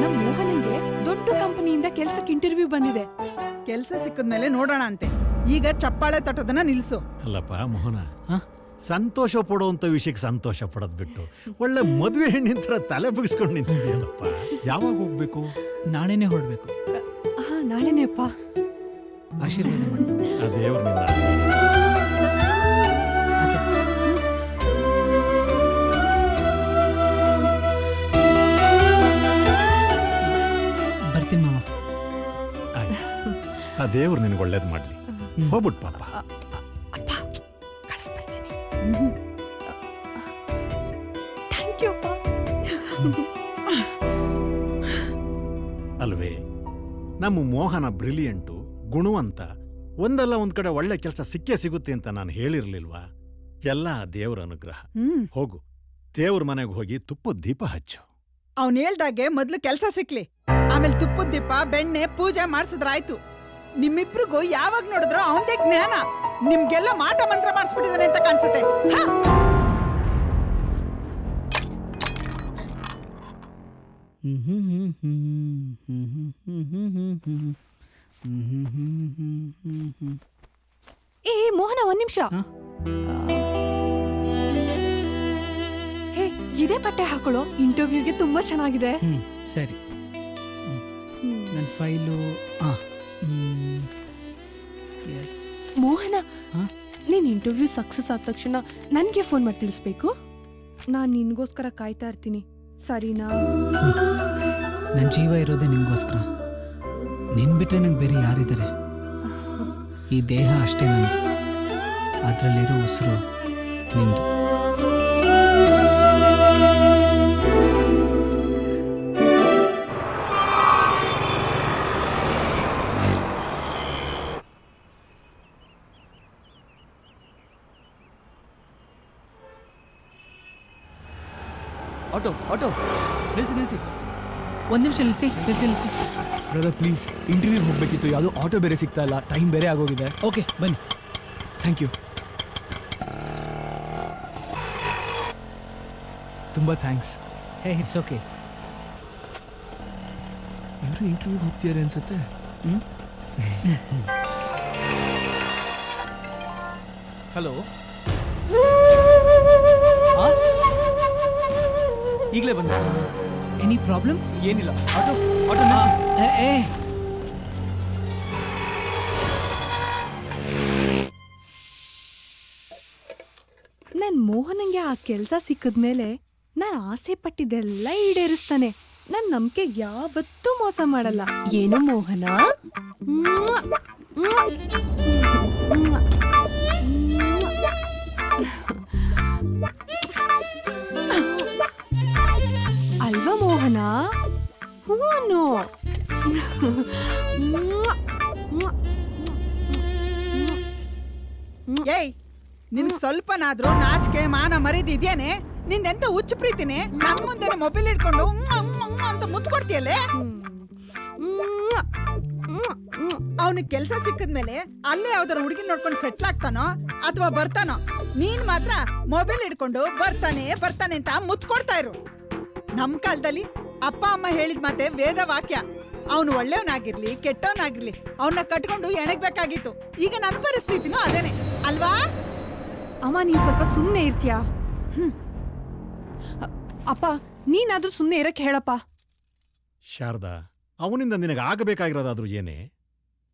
ನಮ್ ಮೋಹನಿಗೆ ದೊಡ್ಡ ಕಂಪನಿಯಿಂದ ಕೆಲ್ಸಕ್ಕೆ ಇಂಟರ್ವ್ಯೂ ಬಂದಿದೆ. ಕೆಲ್ಸ ಸಿಕ್ಕದ್ಮೇಲೆ ನೋಡೋಣ ಅಂತೆ. ಈಗ ಚಪ್ಪಾಳೆ ತಟ್ಟೋದನ್ನ ನಿಲ್ಸು. ಅಲ್ಲಪ್ಪ ಮೋಹನ, ಹ? ಸಂತೋಷ ಪಡುವಂತ ವಿಷಯಕ್ಕೆ ಸಂತೋಷ ಪಡೋದ್ ಬಿಟ್ಟು ಒಳ್ಳೆ ಮದುವೆ ಹೆಣ್ಣಿನ ಥರ ತಲೆ ಬಗ್ಸ್ಕೊಂಡು ನಿಂತಿದ್ಯಲ್ಲಪ್ಪ. ಯಾವಾಗ ಹೋಗ್ಬೇಕು? ನಾಳೆನೇ ಹೊರಡ್ಬೇಕು. ಹಾ, ನಾಳೆನೇ ಅಪ್ಪ. ಆಶೀರ್ವಾದ ಮಾಡಿ. ಆ ದೇವ್ರು ನಿನ್ನ ಆಶೀರ್ವಾದ. ಬರ್ತೀನಿ ಮಾವ. ಆಯ್ತು. ಆ ದೇವ್ರು ನಿನಗೆ ಒಳ್ಳೇದು ಮಾಡ್ಲಿ. ಹೋಗ್ಬಿಟ್ಟು ಪಾಪ. ಅಪ್ಪ, ಕಳಿಸ್ಬರ್ತೀನಿ. ಥ್ಯಾಂಕ್ ಯು ಅಪ್ಪ. ಅಲ್ವೇ, ನಮ್ಮ ಮೋಹನ ಬ್ರಿಲಿಯಂಟು, ಗುಣವಂತ. ಒಂದಲ್ಲ ಒಂದ್ ಕಡೆ ಒಳ್ಳೆ ಕೆಲಸ ಸಿಕ್ಕೇ ಸಿಗುತ್ತೆ ಅಂತ ನಾನು ಹೇಳಿರ್ಲಿಲ್ವಾ? ಎಲ್ಲ ದೇವ್ರ ಅನುಗ್ರಹ. ಹೋಗು, ದೇವ್ರ ಮನೆಗೆ ಹೋಗಿ ತುಪ್ಪದ ದೀಪ ಹಚ್ಚು. ಅವ್ನು ಹೇಳ್ದಾಗೆ ಮೊದ್ಲು ಕೆಲ್ಸ ಸಿಕ್ಲಿ, ಆಮೇಲೆ ತುಪ್ಪದ ದೀಪ ಬೆಣ್ಣೆ ಪೂಜೆ ಮಾಡ್ಸಿದ್ರಾಯ್ತು. ನಿಮ್ಮಿಬ್ರಿಗೂ ಯಾವಾಗ ನೋಡಿದ್ರು ಅವನದೇ ಜ್ಞಾನ. ನಿಮ್ಗೆಲ್ಲ ಮಾಟ ಮಂತ್ರ ಮಾಡಿಸ್ಬಿಟ್ಟಿದಾನೆ ಅಂತ ಕಾಣಿಸುತ್ತೆ. ಏ ಮೋಹನ, ಒಂದ್ ನಿಮಿಷ. ಹೇ, ಇದೇ ಬಟ್ಟೆ ಹಾಕೊಳ್ಳೋ, ಇಂಟರ್ವ್ಯೂಗೆ ತುಂಬಾ ಚೆನ್ನಾಗಿದೆ. ಸರಿ. ನನ್ನ ಫೈಲು. ಎಸ್. ಮೋಹನ, ನೀನ್ ಇಂಟರ್ವ್ಯೂ ಸಕ್ಸಸ್ ಆದ ತಕ್ಷಣ ನನ್ಗೆ ಫೋನ್ ಮಾಡಿ ತಿಳಿಸ್ಬೇಕು. ನಾನ್ ನಿನ್ಗೋಸ್ಕರ ಕಾಯ್ತಾ ಇರ್ತೀನಿ, ಸರಿನಾ? ನನ್ನ ಜೀವ ಇರೋದೇ ನಿನ್ಗೋಸ್ಕರ. ನಿನ್ ಬಿಟ್ರೆ ನಂಗೆ ಬೇರೆ ಯಾರಿದ್ದಾರೆ? ಈ ದೇಹ ಅಷ್ಟೇ ನಂದು, ಅದರಲ್ಲಿರೋ ಉಸಿರು ನಿಂದು. ಆಟೋ ಆಟೋ, ನಿಲ್ಸಿ ನಿಲ್ಸಿ. ಒಂದು ನಿಮಿಷ ನಿಲ್ಸಿ. ಬ್ರದರ್ ಪ್ಲೀಸ್, ಇಂಟರ್ವ್ಯೂಗೆ ಹೋಗ್ಬೇಕಿತ್ತು. ಯಾವುದೋ ಆಟೋ ಬೇರೆ ಸಿಗ್ತಾ ಇಲ್ಲ, ಟೈಮ್ ಬೇರೆ ಆಗೋಗಿದೆ. ಓಕೆ, ಬನ್ನಿ. Thank you. ತುಂಬ ಥ್ಯಾಂಕ್ಸ್. ಹೇ, ಇಟ್ಸ್ ಓಕೆ. ಇವರು ಇಂಟರ್ವ್ಯೂಗೆ ಹೋಗ್ತಿದ್ದಾರೆ ಅನ್ಸುತ್ತೆ. ಹಲೋ, ಈಗಲೇ ಬಂದ. Any problem? ಏನಿಲ್ಲ. ಆಟೋ ಆಟೋ ನಿಲ್ಸಿ. ನನ್ ಮೋಹನಂಗೆ ಆ ಕೆಲ್ಸ ಸಿಕ್ಕದ್ಮೇಲೆ ನಾನು ಆಸೆ ಪಟ್ಟಿದ್ದೆಲ್ಲ ಈಡೇರಿಸ್ತಾನೆ. ನನ್ ನಂಬಿಕೆ ಯಾವತ್ತೂ ಮೋಸ ಮಾಡಲ್ಲ. ಏನು ಮೋಹನ? ಅಲ್ವಾ ಮೋಹನ? ಹೂ ಅನ್ನು. ಏಯ್ ನಿನ್ಗೆ ಸ್ವಲ್ಪನಾದ್ರೂ ನಾಚಿಕೆ ಮಾನ ಮರಿದಿ ಇದೇನೆ? ನಿಂದೆಂತ ಹುಚ್ಚು ಪ್ರೀತಿನೇ ನನ್ ಮುಂದೆನೆ ಮೊಬೈಲ್ ಇಟ್ಕೊಂಡು ಅಂತ ಮುದ್ದು ಕೊಡ್ತೀಯಲ್ಲೇ? ಅವನಿಗೆ ಕೆಲ್ಸ ಸಿಕ್ಕದ್ಮೇಲೆ ಅಲ್ಲೇ ಯಾವ್ದಾರ ಹುಡುಗಿ ನೋಡ್ಕೊಂಡು ಸೆಟ್ಲ್ ಆಗ್ತಾನೋ ಅಥವಾ ಬರ್ತಾನೋ, ನೀನ್ ಮಾತ್ರ ಮೊಬೈಲ್ ಇಟ್ಕೊಂಡು ಬರ್ತಾನೆ ಬರ್ತಾನೆ ಅಂತ ಮುತ್ತು ಕೊಡ್ತಾ ಇರು. ನಮ್ ಕಾಲದಲ್ಲಿ ಅಪ್ಪ ಅಮ್ಮ ಹೇಳಿದ ಮಾತೆ ವೇದ ವಾಕ್ಯ. ಅವನು ಒಳ್ಳೆಯವನಾಗಿರ್ಲಿ ಕೆಟ್ಟವನಾಗಿರ್ಲಿ ಅವನ್ನ ಕಟ್ಕೊಂಡು ಎಣಗ್ಬೇಕಾಗಿತ್ತು. ಈಗ ನನ್ನ ಪರಿಸ್ಥಿತಿನೂ ಅದೇನೆ ಅಲ್ವಾ? ಅಮ್ಮ ನೀನ್ ಸ್ವಲ್ಪ ಸುಮ್ಮನೆ ಇರ್ತೀಯಾ? ಅಪ್ಪ ನೀನಾದ್ರೂ ಸುಮ್ಮನೆ ಇರಕ್ಕೆ ಹೇಳಪ್ಪ. ಶಾರದಾ, ಅವನಿಂದ ನಿನಗೆ ಆಗಬೇಕಾಗಿರೋದಾದ್ರೂ ಏನೇ?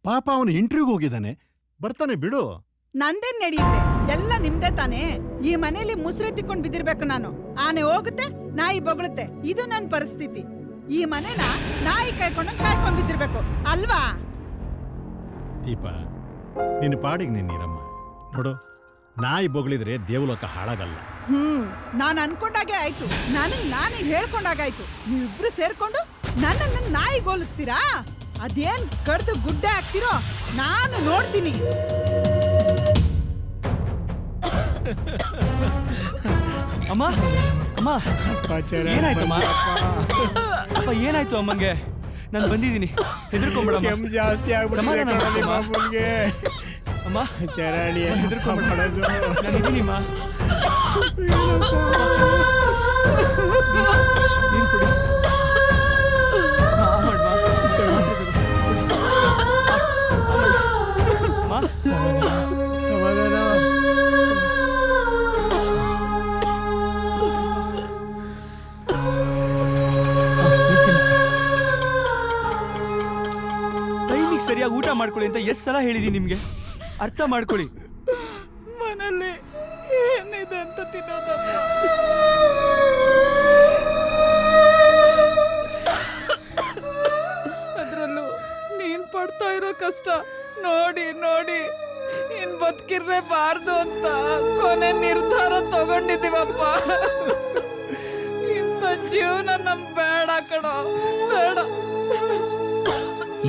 ಪಾಪ ಅವನು ಇಂಟರ್ವ್ಯೂಗೆ ಹೋಗಿದ್ದಾನೆ, ಬರ್ತಾನೆ ಬಿಡು. ನಂದೇನ್ ನಡೆಯುತ್ತೆ? ಎಲ್ಲ ನಿಮ್ದೇ ತಾನೇ. ಈ ಮನೇಲಿ ಮುಸ್ರೆ ತಿಕ್ಕೊಂಡ್ ಬಿದ್ದಿರ್ಬೇಕು ನಾನು. ಆನೆ ಹೋಗುತ್ತೆ, ನಾಯಿ ಬೊಗಳುತ್ತೆ. ಇದು ನನ್ ಪರಿಸ್ಥಿತಿ. ಈ ಮನೇನ ನಾಯಿ ಕಾಯ್ಕೊಂಡ್ ಬಿದ್ದಿರ್ಬೇಕು ಅಲ್ವಾ? ದೀಪ, ನಿನ್ನ ಪಾಡಿಗೆ ನಿನ್ನೀರಮ್ಮ. ನೋಡು, ನಾಯಿ ಬೊಗಳಿದ್ರೆ ದೇವಲೋಕ ಹಾಳಾಗಲ್ಲ. ನಾನ್ ಅನ್ಕೊಂಡಾಗೆ ಆಯ್ತು, ನಾನೇ ಹೇಳ್ಕೊಂಡಾಗಾಯ್ತು. ನೀವಿಬ್ರು ಸೇರ್ಕೊಂಡು ನನ್ನನ್ನ ನಾಯಿ ಗೋಲಿಸ್ತೀರಾ? ಅದೇನ್ ಕಡ್ದು ಗುಡ್ಡೆ ಹಾಕ್ತಿರೋ ನಾನು ನೋಡ್ತೀನಿ. ಅಮ್ಮ ಅಮ್ಮ ಏನಾಯ್ತಮ್ಮ? ಅಪ್ಪ ಏನಾಯ್ತು ಅಮ್ಮಂಗೆ? ನಾನು ಬಂದಿದ್ದೀನಿ, ಹೆದರ್ಕೊಂಬೇಡಮ್ಮ. ಜಾಸ್ತಿ ಸಮಾಧಾನ ಮಾಡ್ಕೊಮ್ಮ. ಅಮ್ಮ ಹೆದರ್ಕೊಂಬೇಡ, ನಾನಿದ್ದೀನಿಮ್ಮ. ನೀನು ಕೊಡಿ. ಟೈಮಿಗೆ ಸರಿಯಾಗಿ ಊಟ ಮಾಡ್ಕೊಳ್ಳಿ ಅಂತ ಎಷ್ಟು ಸಲ ಹೇಳಿದೀನಿ ನಿಮ್ಗೆ, ಅರ್ಥ ಮಾಡ್ಕೊಳ್ಳಿ. ಮನೇಲಿ ಏನಿದೆ ಅಂತ ತಿನ್ನೋದಲ್ಲ. ಅದ್ರಲ್ಲೂ ನೀನ್ ಪಡ್ತಾ ಇರೋ ಕಷ್ಟ ನೋಡಿ ನೋಡಿ ಇನ್ ಬದುಕಿರ್ಲೇಬಾರ್ದು ಅಂತ ಕೊನೆ ನಿರ್ಧಾರ ತಗೊಂಡಿದ್ದೀವಪ್ಪ. ಇಂಥ ಜೀವನ ನಮ್ ಬೇಡ ಕಣೋ, ಬೇಡ.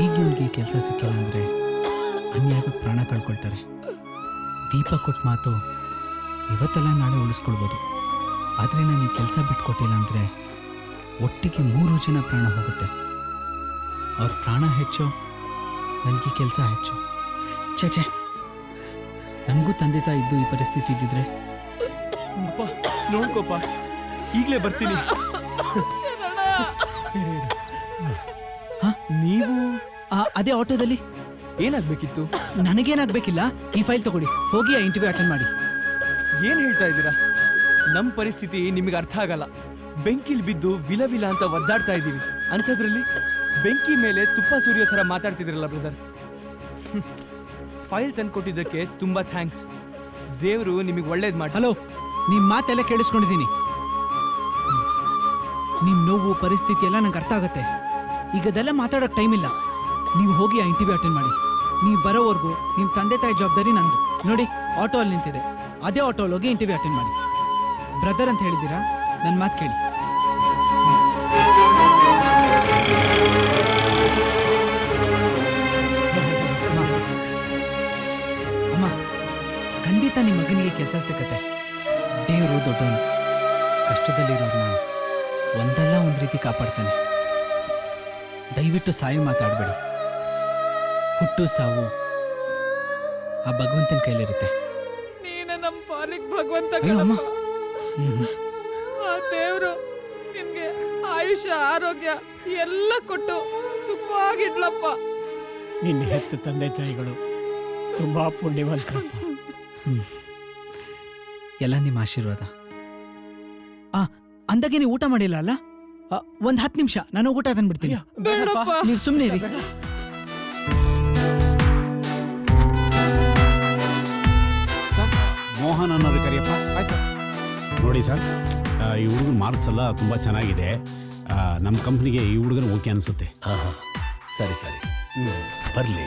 ಈಗ ಇವ್ರಿಗೆ ಕೆಲಸ ಸಿಕ್ಕಿಲ್ಲ ಅಂದರೆ ಅನ್ಯಾಗ ಪ್ರಾಣ ಕಳ್ಕೊಳ್ತಾರೆ. ದೀಪ ಕೊಟ್ಟ ಮಾತು ಇವತ್ತೆಲ್ಲ ನಾಳೆ ಉಳಿಸ್ಕೊಳ್ಬೋದು. ಆದರೆ ನಾನು ಈ ಕೆಲಸ ಬಿಟ್ಕೊಟ್ಟಿಲ್ಲ ಅಂದರೆ ಒಟ್ಟಿಗೆ 3 ಜನ ಪ್ರಾಣ ಹೋಗುತ್ತೆ. ಅವ್ರ ಪ್ರಾಣ ಹೆಚ್ಚು, ನನಗೆ ಕೆಲಸ ಹೆಚ್ಚು. ಛೇ, ನನಗೂ ತಂದೆ ತಾಯಿ ಇದ್ದು ಈ ಪರಿಸ್ಥಿತಿ ಇದ್ದಿದ್ರೆ. ಅಪ್ಪ ನೋಡ್ಕೋಪ್ಪ, ಈಗಲೇ ಬರ್ತೀನಿ. ನೀವು ಅದೇ ಆಟೋದಲ್ಲಿ ಏನಾಗ್ಬೇಕಿತ್ತು? ನನಗೇನಾಗಬೇಕಿಲ್ಲ. ಈ ಫೈಲ್ ತಗೊಳ್ಳಿ, ಹೋಗಿ ಆ ಇಂಟರ್ವ್ಯೂ ಅಟೆಂಡ್ ಮಾಡಿ. ಏನ್ ಹೇಳ್ತಾ ಇದ್ದೀರಾ? ನಮ್ಮ ಪರಿಸ್ಥಿತಿ ನಿಮಗೆ ಅರ್ಥ ಆಗಲ್ಲ. ಬೆಂಕಿಲಿ ಬಿದ್ದು ವಿಲ ಅಂತ ಒದ್ದಾಡ್ತಾ ಇದ್ದೀವಿ. ಅಂಥದ್ರಲ್ಲಿ ಬೆಂಕಿ ಮೇಲೆ ತುಪ್ಪ ಸುರಿಯೋ ಥರ ಮಾತಾಡ್ತಿದ್ರಲ್ಲ ಬ್ರದರ್. ಫೈಲ್ ತಂದ್ಕೊಟ್ಟಿದ್ದಕ್ಕೆ ತುಂಬಾ ಥ್ಯಾಂಕ್ಸ್. ದೇವರು ನಿಮಗೆ ಒಳ್ಳೇದು ಮಾಡಿ. ಹಲೋ, ನಿಮ್ಮ ಮಾತೆಲ್ಲ ಕೇಳಿಸ್ಕೊಂಡಿದ್ದೀನಿ. ನಿಮ್ಮ ನೋವು ಪರಿಸ್ಥಿತಿ ಎಲ್ಲ ನಂಗೆ ಅರ್ಥ ಆಗುತ್ತೆ. ಈಗ ಅದೆಲ್ಲ ಮಾತಾಡೋಕೆ ಟೈಮ್ ಇಲ್ಲ. ನೀವು ಹೋಗಿ ಆ ಇಂಟರ್ವ್ಯೂ ಅಟೆಂಡ್ ಮಾಡಿ. ನೀವು ಬರೋವರೆಗೂ ನಿಮ್ಮ ತಂದೆ ತಾಯಿ ಜವಾಬ್ದಾರಿ ನಂದು. ನೋಡಿ, ಆಟೋ ಅಲ್ಲಿ ನಿಂತಿದೆ, ಅದೇ ಆಟೋಲ್ಲಿ ಹೋಗಿ ಇಂಟರ್ವ್ಯೂ ಅಟೆಂಡ್ ಮಾಡಿ. ಬ್ರದರ್ ಅಂತ ಹೇಳಿದ್ದೀರಾ, ನನ್ನ ಮಾತು ಕೇಳಿ. ಅಮ್ಮ, ಖಂಡಿತ ನಿಮ್ಮ ಮಗನಿಗೆ ಕೆಲಸ ಸಿಕ್ಕತ್ತೆ. ದೇವರು ದೊಡ್ಡವನು. ಕಷ್ಟದಲ್ಲಿರೋರ್ನ ಒಂದಲ್ಲ ಒಂದು ರೀತಿ ಕಾಪಾಡ್ತಾನೆ. ದಯವಿಟ್ಟು ಸಾಯಿ ಮಾತಾಡಬೇಡಿ. ಹುಟ್ಟು ಸಾವು ಆ ಭಗವಂತನ ಕೈಲಿರುತ್ತೆ. ನೀನ ನಮ್ಮ ಪಾಲಿಗೆ ಭಗವಂತ ಅಯ್ಯೋ ಅಮ್ಮ. ಕಣಪ್ಪ. ಆ ದೇವ್ರು ನಿಮ್ಗೆ ಆಯುಷ್ಯ ಆರೋಗ್ಯ ಎಲ್ಲ ಕೊಟ್ಟು ಸುಖವಾಗಿಡ್ಲಪ್ಪ. ನಿನ್ನ ಹೆತ್ತ ತಂದೆ ತಾಯಿಗಳು ತುಂಬಾ ಪುಣ್ಯವಂತರಪ್ಪ. ಎಲ್ಲ ನಿಮ್ಮ ಆಶೀರ್ವಾದ. ಅಂದಾಗೆ ನೀವು ಊಟ ಮಾಡಿಲ್ಲ ಅಲ್ಲ? ಒಂದು 10 ನಿಮಿಷ ನಾನು ಊಟ ತಂದ್ಬಿಡ್ತೀನಿ. ಬೇಡಪ್ಪ. ನೀವು ಸುಮ್ಮನೆ ಇರಿ. ಮೋಹನ್ ಅನ್ನೋರು ಕರಿಯಪ್ಪ. ನೋಡಿ ಸರ್, ಈ ಹುಡುಗನ ಮಾರ್ಕ್ಸ್ ಎಲ್ಲ ತುಂಬ ಚೆನ್ನಾಗಿದೆ. ನಮ್ಮ ಕಂಪ್ನಿಗೆ ಈ ಹುಡುಗನ ಓಕೆ ಅನಿಸುತ್ತೆ. ಸರಿ ಬರಲಿ,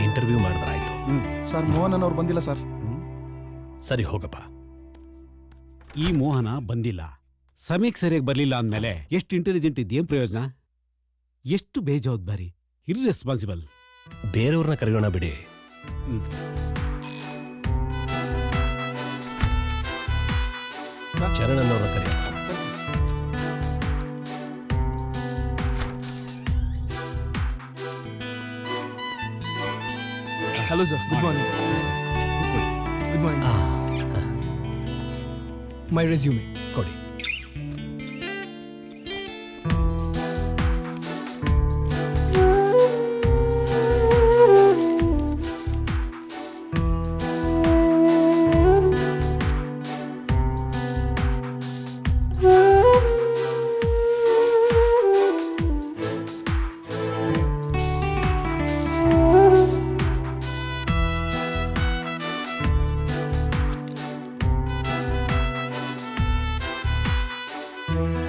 ಇಂಟರ್ವ್ಯೂ ಮಾಡಿದ್ರೆ ಆಯ್ತು. ಸರ್ ಮೋಹನ್ ಅವ್ರು ಬಂದಿಲ್ಲ ಸರ್. ಸರಿ ಹೋಗಪ್ಪ. ಈ ಮೋಹನ ಬಂದಿಲ್ಲ, ಸಮಯಕ್ಕೆ ಸರಿಯಾಗಿ ಬರಲಿಲ್ಲ ಅಂದಮೇಲೆ ಎಷ್ಟು ಇಂಟೆಲಿಜೆಂಟ್ ಇದ್ದೇನು ಪ್ರಯೋಜನ? ಎಷ್ಟು ಬೇಜವಾಬ್ದಾರಿ, ಇರ್ರೆಸ್ಪಾನ್ಸಿಬಲ್. ಬೇರೆಯವ್ರನ್ನ ಕರೆಯೋಣ ಬಿಡಿ. ಚರಣನವ್ರನ್ನ ಕರೆಯ. Hello sir, good morning. Good morning. My resume ಕೊಡಿ.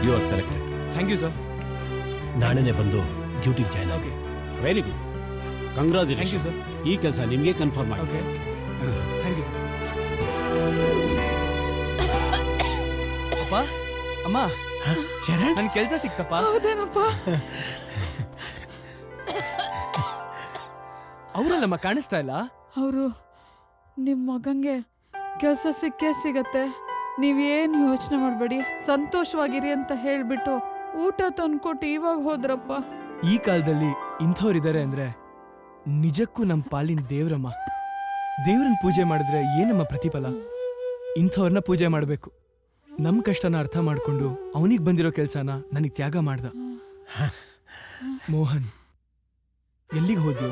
You are selected. Thank you sir. ನಾಳೆನೇ ಬಂದು ಡ್ಯೂಟಿಗೆ ಜಾಯ್ನ್ ಆಗಿ. Very good, thank you congratulation. Sir. ಈ ಕೆಲಸ ನಿಮಗೆ ಕನ್ಫರ್ಮ್ ಆಗಿದೆ. Okay, thank you sir. ಅಪ್ಪ, ಅಮ್ಮ, ಚರಣ್, ನನ್ನ ಕೆಲಸ ಸಿಕ್ತಪ್ಪ. ಹೌದೇನಪ್ಪ? ಅವರಲ್ಲಮ್ಮ, ಕಾಣಿಸ್ತಾ ಇಲ್ಲ. ಅವರು ನಿಮ್ಮ ಮಗಂಗೆ ಕೆಲಸ ಸಿಕ್ಕೇ ಸಿಗತ್ತೆ, ನೀವೇನು ಯೋಚನೆ ಮಾಡಬೇಡಿ, ಸಂತೋಷವಾಗಿರಿ ಅಂತ ಹೇಳ್ಬಿಟ್ಟು ಊಟ ತಂದ್ಕೊಟ್ಟು ಇವಾಗ ಹೋದ್ರಪ್ಪ. ಈ ಕಾಲದಲ್ಲಿ ಇಂಥವ್ರಿದ್ದಾರೆ ಅಂದ್ರೆ ನಿಜಕ್ಕೂ ನಮ್ಮ ಪಾಲಿನ ದೇವ್ರಮ್ಮ. ದೇವ್ರನ್ನ ಪೂಜೆ ಮಾಡಿದ್ರೆ ಏನಮ್ಮ ಪ್ರತಿಫಲ? ಇಂಥವ್ರನ್ನ ಪೂಜೆ ಮಾಡಬೇಕು. ನಮ್ಮ ಕಷ್ಟನ ಅರ್ಥ ಮಾಡ್ಕೊಂಡು ಅವನಿಗೆ ಬಂದಿರೋ ಕೆಲಸನ ನನಗೆ ತ್ಯಾಗ ಮಾಡ್ದ. ಮೋಹನ್, ಎಲ್ಲಿಗೆ ಹೋದ್ಯೋ?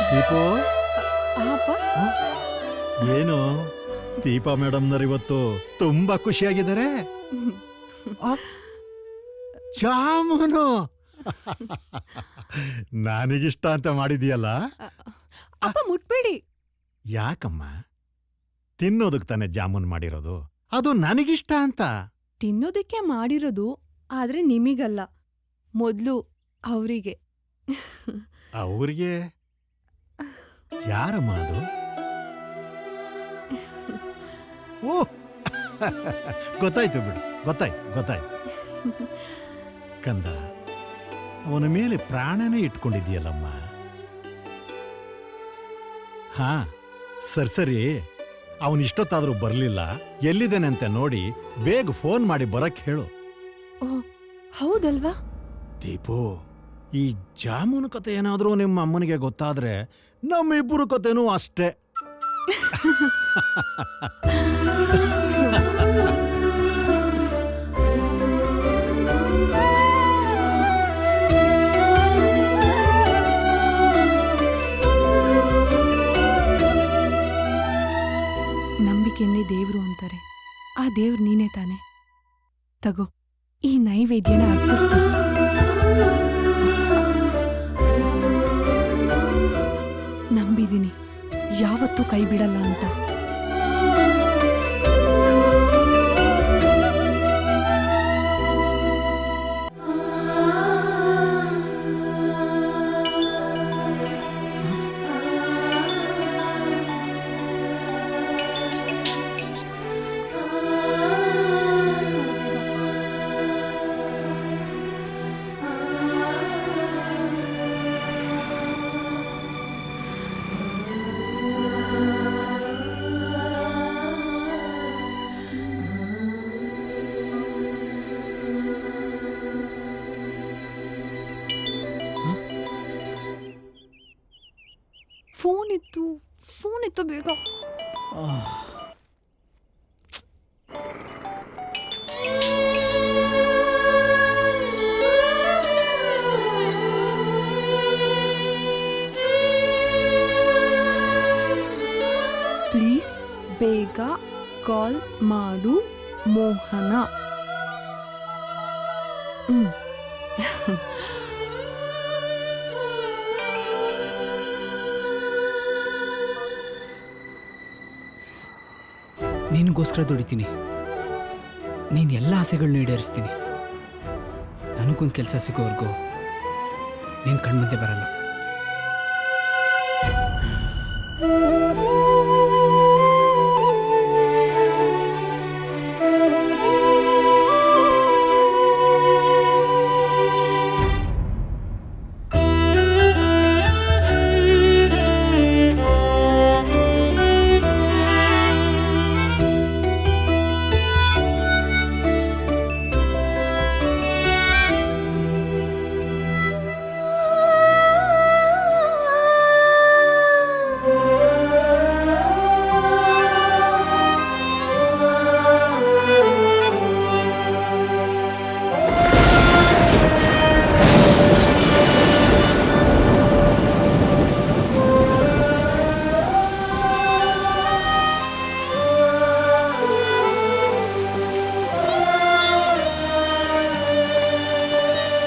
ದೀಪು, ಅಪ್ಪ, ಏನು ದೀಪಾ ಮೇಡಮ್ನವ್ರು ಇವತ್ತು ತುಂಬಾ ಖುಷಿಯಾಗಿದ್ದಾರೆ. ಆ, ಜಾಮೂನು ನನಗಿಷ್ಟ ಅಂತ ಮಾಡಿದೀಯಲ್ಲ. ಅಪ್ಪ ಮುಟ್ಬೇಡಿ. ಯಾಕಮ್ಮ? ತಿನ್ನೋದಕ್ಕೆ ತಾನೇ ಜಾಮೂನ್ ಮಾಡಿರೋದು, ಅದು ನನಗಿಷ್ಟ ಅಂತ. ತಿನ್ನೋದಕ್ಕೆ ಮಾಡಿರೋದು, ಆದ್ರೆ ನಿಮಿಗಲ್ಲ, ಮೊದ್ಲು ಅವರಿಗೆ. ಅವ್ರಿಗೆ ಯಾರಮ್ಮ ಅದು? ಓ, ಗೊತ್ತಾಯ್ತು ಬಿಡು, ಗೊತ್ತಾಯ್ತು. ಕಂದ, ಅವನ ಮೇಲೆ ಪ್ರಾಣನೇ ಇಟ್ಕೊಂಡಿದ್ದೀಯಲ್ಲಮ್ಮ. ಹಾ, ಸರಿ, ಅವನಿಷ್ಟೊತ್ತಾದ್ರೂ ಬರ್ಲಿಲ್ಲ. ಎಲ್ಲಿದ್ದೇನೆ ಅಂತ ನೋಡಿ ಬೇಗ ಫೋನ್ ಮಾಡಿ ಬರಕ್ ಹೇಳು. ಓ, ಹೌದಲ್ವಾ? ದೀಪು, ಈ ಜಾಮೂನು ಕತೆ ಏನಾದ್ರೂ ನಿಮ್ಮ ಅಮ್ಮನಿಗೆ ಗೊತ್ತಾದ್ರೆ ನಮ್ಮಿಬ್ಬರು ಕತೆನೂ ಅಷ್ಟೇ. ನಂಬಿಕೆಯನ್ನೇ ದೇವ್ರು ಅಂತಾರೆ. ಆ ದೇವ್ರು ನೀನೇ ತಾನೆ. ತಗೋ, ಈ ನೈವೇದ್ಯನ ಅರ್ಪಿಸ್ತು. ನಂಬಿದೀನಿ, ಯಾವತ್ತೂ ಕೈ ಬಿಡಲ್ಲ ಅಂತ. ಫೋನ್ ಇತ್ತು ಬೇಗ. ಪ್ಲೀಸ್ ಬೇಗ ಕಾಲ್ ಮಾಡು ಮೋಹನ. ನಿನಗೋಸ್ಕರ ದುಡಿತೀನಿ, ನೀನು ಎಲ್ಲ ಆಸೆಗಳನ್ನ ಈಡೇರಿಸ್ತೀನಿ. ನನಗೊಂದು ಕೆಲಸ ಸಿಗೋವರೆಗೂ ನೀನು ಕಣ್ಮುಂದೆ ಬರಲ್ಲ.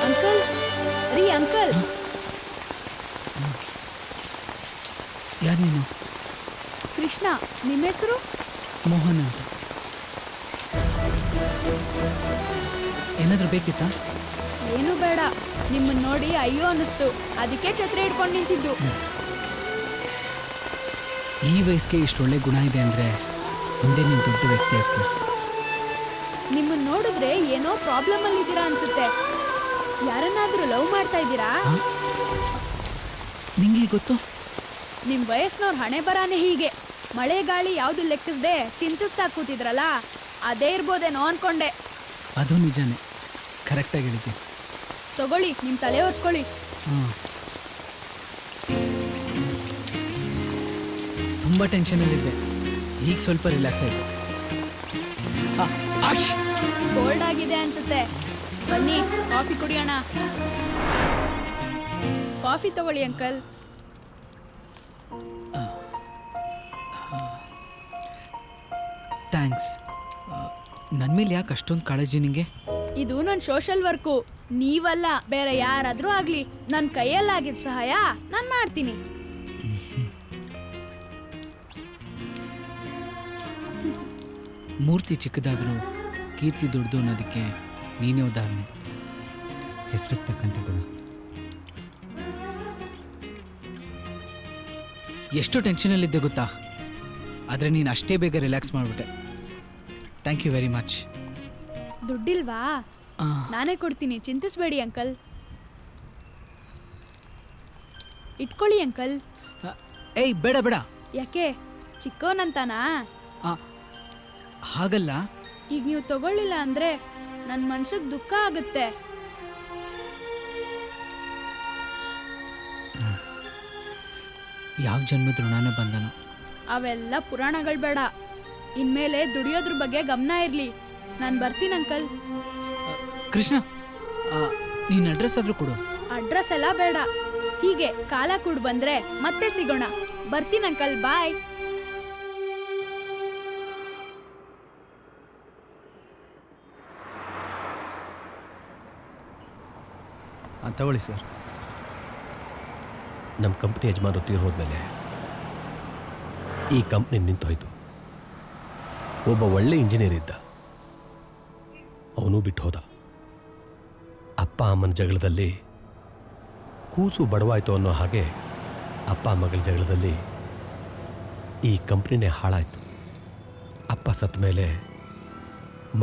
ಅಂಕಲ್ ರೀ ಅಂಕಲ್, ಯಾರು ನೀನು? ಕೃಷ್ಣ, ನಿಮ್ಮ ಹೆಸರು? ಮೋಹನ್ ಅಂತ. ಏನಾದರೂ ಬೇಕಿತ್ತಾ? ಏನು ಬೇಡ, ನಿಮ್ಮನ್ನ ನೋಡಿ ಅಯ್ಯೋ ಅನ್ನಿಸ್ತು, ಅದಕ್ಕೆ ಛತ್ರಿ ಹಿಡ್ಕೊಂಡು ನಿಂತಿದ್ದು. ಈ ವಯಸ್ಸಿಗೆ ಇಷ್ಟು ಒಳ್ಳೆ ಗುಣ ಇದೆ ಅಂದರೆ ಮುಂದೆ ನೀನು ದೊಡ್ಡ ವ್ಯಕ್ತಿ ಆಗ್ತೀನಿ. ನಿಮ್ಮನ್ನ ನೋಡಿದ್ರೆ ಏನೋ ಪ್ರಾಬ್ಲಮ್ ಅಲ್ಲಿ ಇದ್ದೀರಾ ಅನ್ಸುತ್ತೆ. ಯಾರನ್ನಾದ್ರೂ ಲವ್ ಮಾಡ್ತಾ ಇದ್ದೀರಾ? ನಿಂಗೆ ಗೊತ್ತು? ನಿಮ್ ವಯಸ್ಸಿನವ್ರ ಹಣೆ ಬರಾನೇ ಹೀಗೆ. ಮಳೆ ಗಾಳಿ ಯಾವ್ದು ಲೆಕ್ಕಿಸ್ದೆ ಚಿಂತಿಸ್ತಾ ಕೂತಿದ್ರಲ್ಲ, ಅದೇ ಇರ್ಬೋದೇನೋ ಅನ್ಕೊಂಡೆ. ಅದು ನಿಜಾನೇ, ಕರೆಕ್ಟಾಗಿ ಹೇಳಿದ್ದೆ. ತಗೊಳ್ಳಿ, ನಿಮ್ ತಲೆ ಒರ್ಸ್ಕೊಳ್ಳಿ. ಹಾಂ, ತುಂಬ ಟೆನ್ಷನಲ್ಲಿದ್ದೆ, ಈಗ ಸ್ವಲ್ಪ ರಿಲ್ಯಾಕ್ಸ್ ಆಯಿತು. ಕೋಲ್ಡ್ ಆಗಿದೆ ಅನ್ಸುತ್ತೆ, ಬನ್ನಿ ಕಾಫಿ ಕುಡಿಯೋಣ. ಕಾಫಿ ತಗೊಳ್ಳಿ ಅಂಕಲ್. ಥ್ಯಾಂಕ್ಸ್. ನನ್ನ ಮೇಲೆ ಯಾಕೆ ಅಷ್ಟೊಂದು ಕಾಳಜಿ ನಿಂಗೆ? ಇದು ನನ್ನ ಸೋಷಲ್ ವರ್ಕು. ನೀವಲ್ಲ, ಬೇರೆ ಯಾರಾದ್ರೂ ಆಗ್ಲಿ, ನನ್ನ ಕೈಯಲ್ಲಾಗಿದ್ದ ಸಹಾಯ ನಾನು ಮಾಡ್ತೀನಿ. ಮೂರ್ತಿ ಚಿಕ್ಕದಾದರೂ ಕೀರ್ತಿ ದೊಡ್ಡದು ಅನ್ನೋದಕ್ಕೆ ನೀನೇ ಉದಾಹರಣೆ. ಹೆಸರಿಗೆ ತಕ್ಕಂತೆ ಗುಣ. ಎಷ್ಟು ಟೆನ್ಷನಲ್ಲಿದ್ದೆ ಗೊತ್ತಾ, ಆದರೆ ನೀನು ಅಷ್ಟೇ ಬೇಗ ರಿಲ್ಯಾಕ್ಸ್ ಮಾಡಿಬಿಟ್ಟೆ. Thank you very much. ದುಡ್ಡಿಲ್ವಾ? ನಾನೇ ಕೊಡ್ತೀನಿ, ಚಿಂತಿಸ್ಬೇಡಿ ಅಂಕಲ್. ಇಟ್ಕೊಳ್ಳಿ ಅಂಕಲ್. ಏಯ್, ಬೇಡ ಬೇಡ. ಯಾಕೆ, ಚಿಕ್ಕವನಂತಾನಾ? ಹಾಗಲ್ಲ. ಈಗ ನೀವು ತಗೊಳ್ಳಿಲ್ಲ ಅಂದ್ರೆ ನನ್ನ ಮನ್ಸಿಗೆ ದುಃಖ ಆಗುತ್ತೆ. ಯಾವ ಜನ್ಮದ ಋಣನೇ ಬಂದನು. ಅವೆಲ್ಲ ಪುರಾಣಗಳು ಬೇಡ, ಇನ್ಮೇಲೆ ದುಡಿಯೋದ್ರ ಬಗ್ಗೆ ಗಮನ ಇರಲಿ. ನಾನು ಬರ್ತೀನಿ ಅಂಕಲ್. ಕೃಷ್ಣ, ನೀನು ಅಡ್ರೆಸ್ ಆದರೂ ಕೊಡು. ಅಡ್ರೆಸ್ ಎಲ್ಲ ಬೇಡ, ಹೀಗೆ ಕಾಲ ಕೂಡ್ ಬಂದ್ರೆ ಮತ್ತೆ ಸಿಗೋಣ. ಬರ್ತೀನಿ ಅಂಕಲ್, ಬಾಯ್. ತಗೊಳ್ಳಿ ಸರ್. ನಮ್ಮ ಕಂಪ್ನಿ ಯಜಮಾನರು ತೀರ್ ಹೋದ್ಮೇಲೆ ಈ ಕಂಪ್ನಿ ನಿಂತೋಯ್ತು. ಒಬ್ಬ ಒಳ್ಳೆ ಇಂಜಿನಿಯರ್ ಇದ್ದ, ಅವನು ಬಿಟ್ಟು ಹೋದ. ಅಪ್ಪ ಅಮ್ಮನ ಜಗಳದಲ್ಲಿ ಕೂಸು ಬಡವಾಯ್ತು ಅನ್ನೋ ಹಾಗೆ ಅಪ್ಪ ಮಗಳ ಜಗಳದಲ್ಲಿ ಈ ಕಂಪ್ನಿನೇ ಹಾಳಾಯಿತು. ಅಪ್ಪ ಸತ್ತ ಮೇಲೆ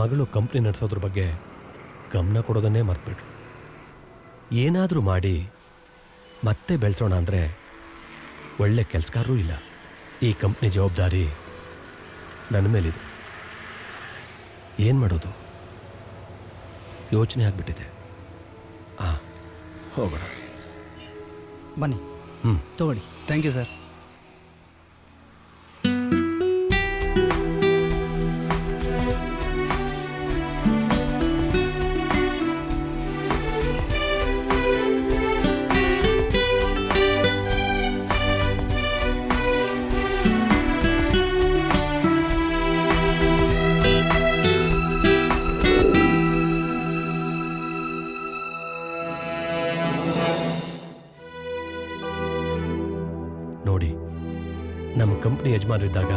ಮಗಳು ಕಂಪ್ನಿ ನಡೆಸೋದ್ರ ಬಗ್ಗೆ ಗಮನ ಕೊಡೋದನ್ನೇ ಮರ್ತ್ಬಿಟ್ರು. ಏನಾದರೂ ಮಾಡಿ ಮತ್ತೆ ಬೆಳೆಸೋಣ ಅಂದರೆ ಒಳ್ಳೆ ಕೆಲಸಗಾರರೂ ಇಲ್ಲ. ಈ ಕಂಪ್ನಿ ಜವಾಬ್ದಾರಿ ನನ್ನ ಮೇಲಿದೆ. ಏನು ಮಾಡೋದು ಯೋಚನೆ ಆಗಿಬಿಟ್ಟಿದೆ. ಹೋಗೋಣ ಬನ್ನಿ. ತಗೊಳ್ಳಿ. Thank you sir. ನೋಡಿ, ನಮ್ಮ ಕಂಪ್ನಿ ಯಜಮಾನರಿದ್ದಾಗ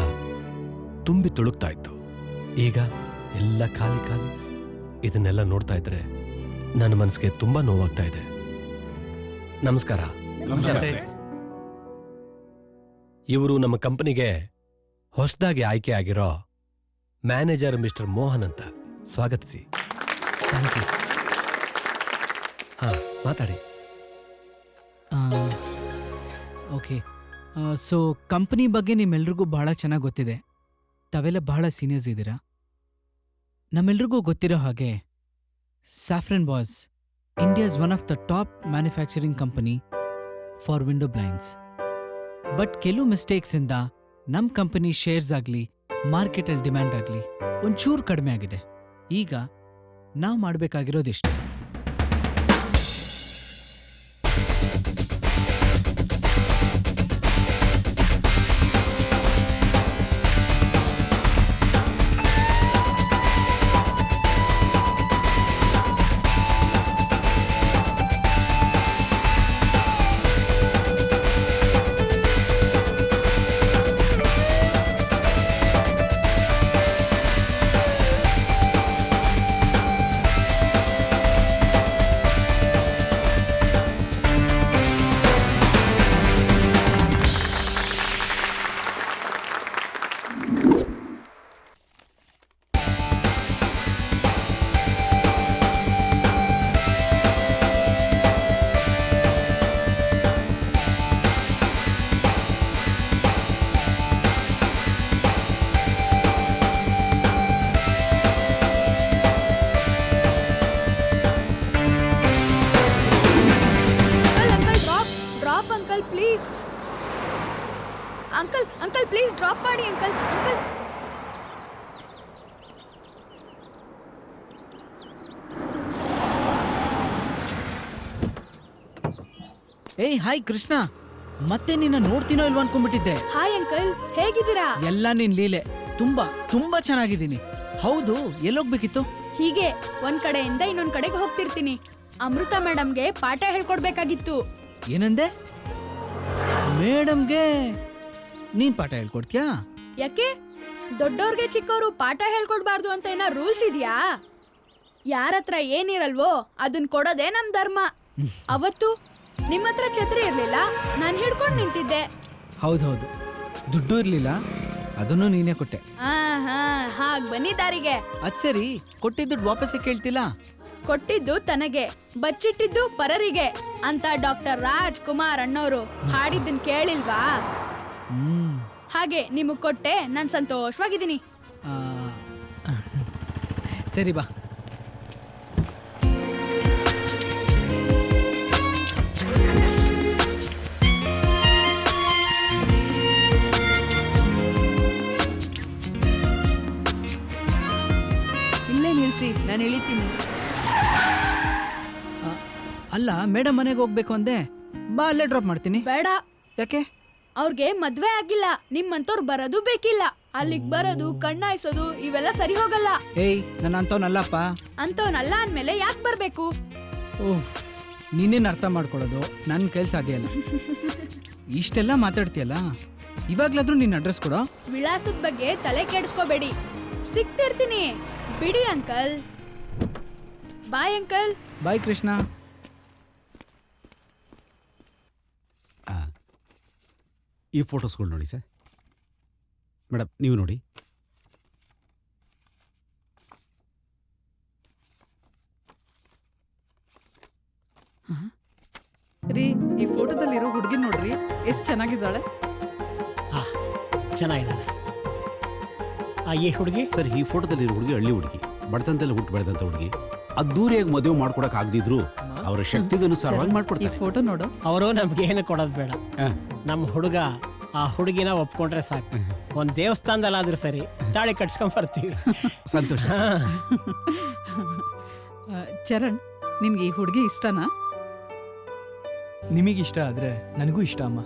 ತುಂಬಿ ತುಳುಕ್ತಾ ಇತ್ತು. ಈಗ ಎಲ್ಲ ಖಾಲಿ ಖಾಲಿ. ಇದನ್ನೆಲ್ಲ ನೋಡ್ತಾ ಇದ್ರೆ ನನ್ನ ಮನಸ್ಸಿಗೆ ತುಂಬಾ ನೋವಾಗ್ತಾ ಇದೆ. ನಮಸ್ಕಾರ. ಇವರು ನಮ್ಮ ಕಂಪನಿಗೆ ಹೊಸದಾಗಿ ಆಯ್ಕೆ ಆಗಿರೋ ಮ್ಯಾನೇಜರ್ ಮಿಸ್ಟರ್ ಮೋಹನ್ ಅಂತ. ಸ್ವಾಗತಿಸಿ. ಹಾ, ಮಾತಾಡಿ. ಓಕೆ, ಸೊ ಕಂಪ್ನಿ ಬಗ್ಗೆ ನಿಮ್ಮೆಲ್ರಿಗೂ ಬಹಳ ಚೆನ್ನಾಗಿ ಗೊತ್ತಿದೆ. ತಾವೆಲ್ಲ ಬಹಳ ಸೀನಿಯರ್ಸ್ ಇದ್ದೀರಾ. ನಮ್ಮೆಲ್ರಿಗೂ ಗೊತ್ತಿರೋ ಹಾಗೆ saffron was India's one of the top manufacturing company for window blinds. But ಕೆಲವು ಮಿಸ್ಟೇಕ್ಸಿಂದ ನಮ್ಮ ಕಂಪನಿ ಶೇರ್ಸ್ ಆಗಲಿ ಮಾರ್ಕೆಟಲ್ಲಿ ಡಿಮ್ಯಾಂಡ್ ಆಗಲಿ ಒಂಚೂರು ಕಡಿಮೆ ಆಗಿದೆ. ಈಗ ನಾವು ಮಾಡಬೇಕಾಗಿರೋದಿಷ್ಟು. ಅಂಕಲ್ ಪ್ಲೀಸ್ ಡ್ರಾಪ್ ಮಾಡಿ ಅಂಕಲ್. ಏಯ್ ಹಾಯ್ ಕೃಷ್ಣ, ಮತ್ತೆ ನಿನ್ನ ನೋಡ್ತೀನೋ ಇಲ್ವಾ ಅನ್ಕೊಂಡ್ಬಿಟ್ಟಿದ್ದೆ. ಹಾಯ್ ಅಂಕಲ್, ಹೇಗಿದ್ದೀರಾ? ಎಲ್ಲ ನಿನ್ ಲೀಲೆ. ತುಂಬಾ ಚೆನ್ನಾಗಿದ್ದೀನಿ. ಹೌದು, ಎಲ್ಲೋಗ್ಬೇಕಿತ್ತು? ಹೀಗೆ ಒಂದ್ ಕಡೆಯಿಂದ ಇನ್ನೊಂದ್ ಕಡೆಗೆ ಹೋಗ್ತಿರ್ತೀನಿ. ಅಮೃತ ಮೇಡಮ್ಗೆ ಪಾಠ ಹೇಳ್ಕೊಡ್ಬೇಕಾಗಿತ್ತು. ಏನಂದೆ? ಮೇಡಮ್ಗೆ ನೀನ್ ಪಾಠ ಹೇಳ್ಕೊಡ್ತೀಯಾ? ಯಾಕೆ? ದೊಡ್ಡೋರ್ಗೆ ಚಿಕ್ಕವರು ಪಾಠ ಹೇಳ್ಕೊಡ್ಬಾರ್ದು ಅಂತ ಏನೋ ರೂಲ್ಸ್ ಇದೆಯಾ? ಯಾರತ್ರ ಏನಿರಲ್ವೋ ಅದನ್ ಕೊಡೋದೇ ನಮ್ ಧರ್ಮ. ಅವತ್ತು ನಿಮ್ಮ ಹತ್ರ ಛತ್ರಿ ಇರ್ಲಿಲ್ಲ, ನಾನ್ ಹಿಡ್ಕೊಂಡ್ ನಿಂತಿದ್ದೆ. ಹೌದೌದು, ದುಡ್ಡು ಇರ್ಲಿಲ್ಲ, ಅದನ್ನು ನೀನೇ ಕೊಟ್ಟೆ. ಹಾಗ್ ಬನ್ನಿ ದಾರಿಗೆ. ಅದ್ ಸರಿ, ಕೊಟ್ಟಿದ್ದು ವಾಪಸ್ಸೇ ಕೇಳ್ತಿಲ್ಲ? ಕೊಟ್ಟಿದ್ದು ತನಗೆ, ಬಚ್ಚಿಟ್ಟಿದ್ದು ಪರರಿಗೆ ಅಂತ ಡಾಕ್ಟರ್ ರಾಜ್ಕುಮಾರ್ ಅಣ್ಣವರು ಹಾಡಿದ್ದನ್ ಕೇಳಿಲ್ವಾ? ಹಾಗೆ ನಿಮಗ್ ಕೊಟ್ಟೆ, ನಾನ್ ಸಂತೋಷವಾಗಿದ್ದೀನಿ. ಸರಿ ಬಾ. ಇಲ್ಲೇ ನಿಲ್ಸಿ, ನಾನು ಇಳಿತೀನಿ. ಅಲ್ಲ, ಮೇಡಮ್ ಮನೆಗೆ ಹೋಗ್ಬೇಕು ಅಂದೆ. ಬಾ, ಅಲ್ಲೇ ಡ್ರಾಪ್ ಮಾಡ್ತೀನಿ. ಬೇಡ. ಯಾಕೆ? ಅವ್ರಿಗೆ ಮದ್ವೆ ಆಗಿಲ್ಲ, ನಿಮ್ಮಂತವ್ರು ಬರೋದು ಬೇಕಿಲ್ಲ. ಅಲ್ಲಿಗ್ ಬರೋದು, ಕಣ್ಣಾಯಿಸೋದು ಇವೆಲ್ಲ ಸರಿ ಹೋಗಲ್ಲ. ಏಯ್, ನನ್ನ ಅಂತವನಲ್ಲಪ್ಪ. ಅಂತವನಲ್ಲ ಅಂದ್ಮೇಲೆ ಯಾಕೆ ಬರ್ಬೇಕು? ಓಹ್, ನೀನೇನು ಅರ್ಥ ಮಾಡ್ಕೊಳ್ಳೋದು ನನ್ನ ಕೈಲಿ ಸಾಧ್ಯ ಇಲ್ಲ. ಇಷ್ಟೆಲ್ಲ ಮಾತಾಡ್ತೀಯಲ್ಲ, ಇವಾಗ್ಲಾದ್ರೂ ನಿನ್ನ ಅಡ್ರೆಸ್ ಕೊಡೋ. ವಿಳಾಸದ ಬಗ್ಗೆ ತಲೆ ಕೆಡಿಸ್ಕೋಬೇಡಿ, ಸಿಗ್ತಿರ್ತೀನಿ ಬಿಡಿ uncle. Bye uncle. Bye Krishna. ಈ ಫೋಟೋಸ್ಗಳು ನೋಡಿ ಸರ್. ಮೇಡಮ್, ನೀವು ನೋಡಿ. ರೀ, ಈ ಫೋಟೋದಲ್ಲಿರೋ ಹುಡುಗಿ ನೋಡ್ರಿ, ಎಷ್ಟು ಚೆನ್ನಾಗಿದ್ದಾಳೆ. ಚೆನ್ನಾಗಿದ್ದಾಳೆ. ಈ ಹುಡುಗಿ ಸರ್, ಈ ಫೋಟೋದಲ್ಲಿರೋ ಹುಡುಗಿ ಹಳ್ಳಿ ಹುಡುಗಿ, ಬಡತನದಲ್ಲಿ ಹುಟ್ಟು ಬೆಳೆದಂಥ ಹುಡುಗಿ. ಅದ್ದೂರಿಯಾಗಿ ಮದುವೆ ಮಾಡ್ಕೊಡಕ್ ಆಗದಿದ್ರು ಅವರ ಶಕ್ತಿಗನುಸಾರವಾಗಿ ಈ ಮಾಡ್ಕೊಡ್ತಾರೆ. ಫೋಟೋ ನೋಡು. ಅವರು ನಮ್ಗೆ ಏನು ಕೊಡೋದು ಬೇಡ. ನಮ್ಮ ಹುಡುಗ ಆ ಹುಡುಗಿನ ಒಪ್ಕೊಂಡ್ರೆ ಸಾಕು. ಒಂದು ದೇವಸ್ಥಾನದಲ್ಲಾದ್ರೂ ಸರಿ, ತಾಳಿ ಕಟ್ಸ್ಕೊಂಡ್ ಬರ್ತೀವಿ. ಸಂತೋಷ. ಚರಣ್, ನಿನ್ಗೆ ಈ ಹುಡುಗಿ ಇಷ್ಟನಾ? ನಿಮಗಿಷ್ಟ ಆದ್ರೆ ನನಗೂ ಇಷ್ಟ ಅಮ್ಮ.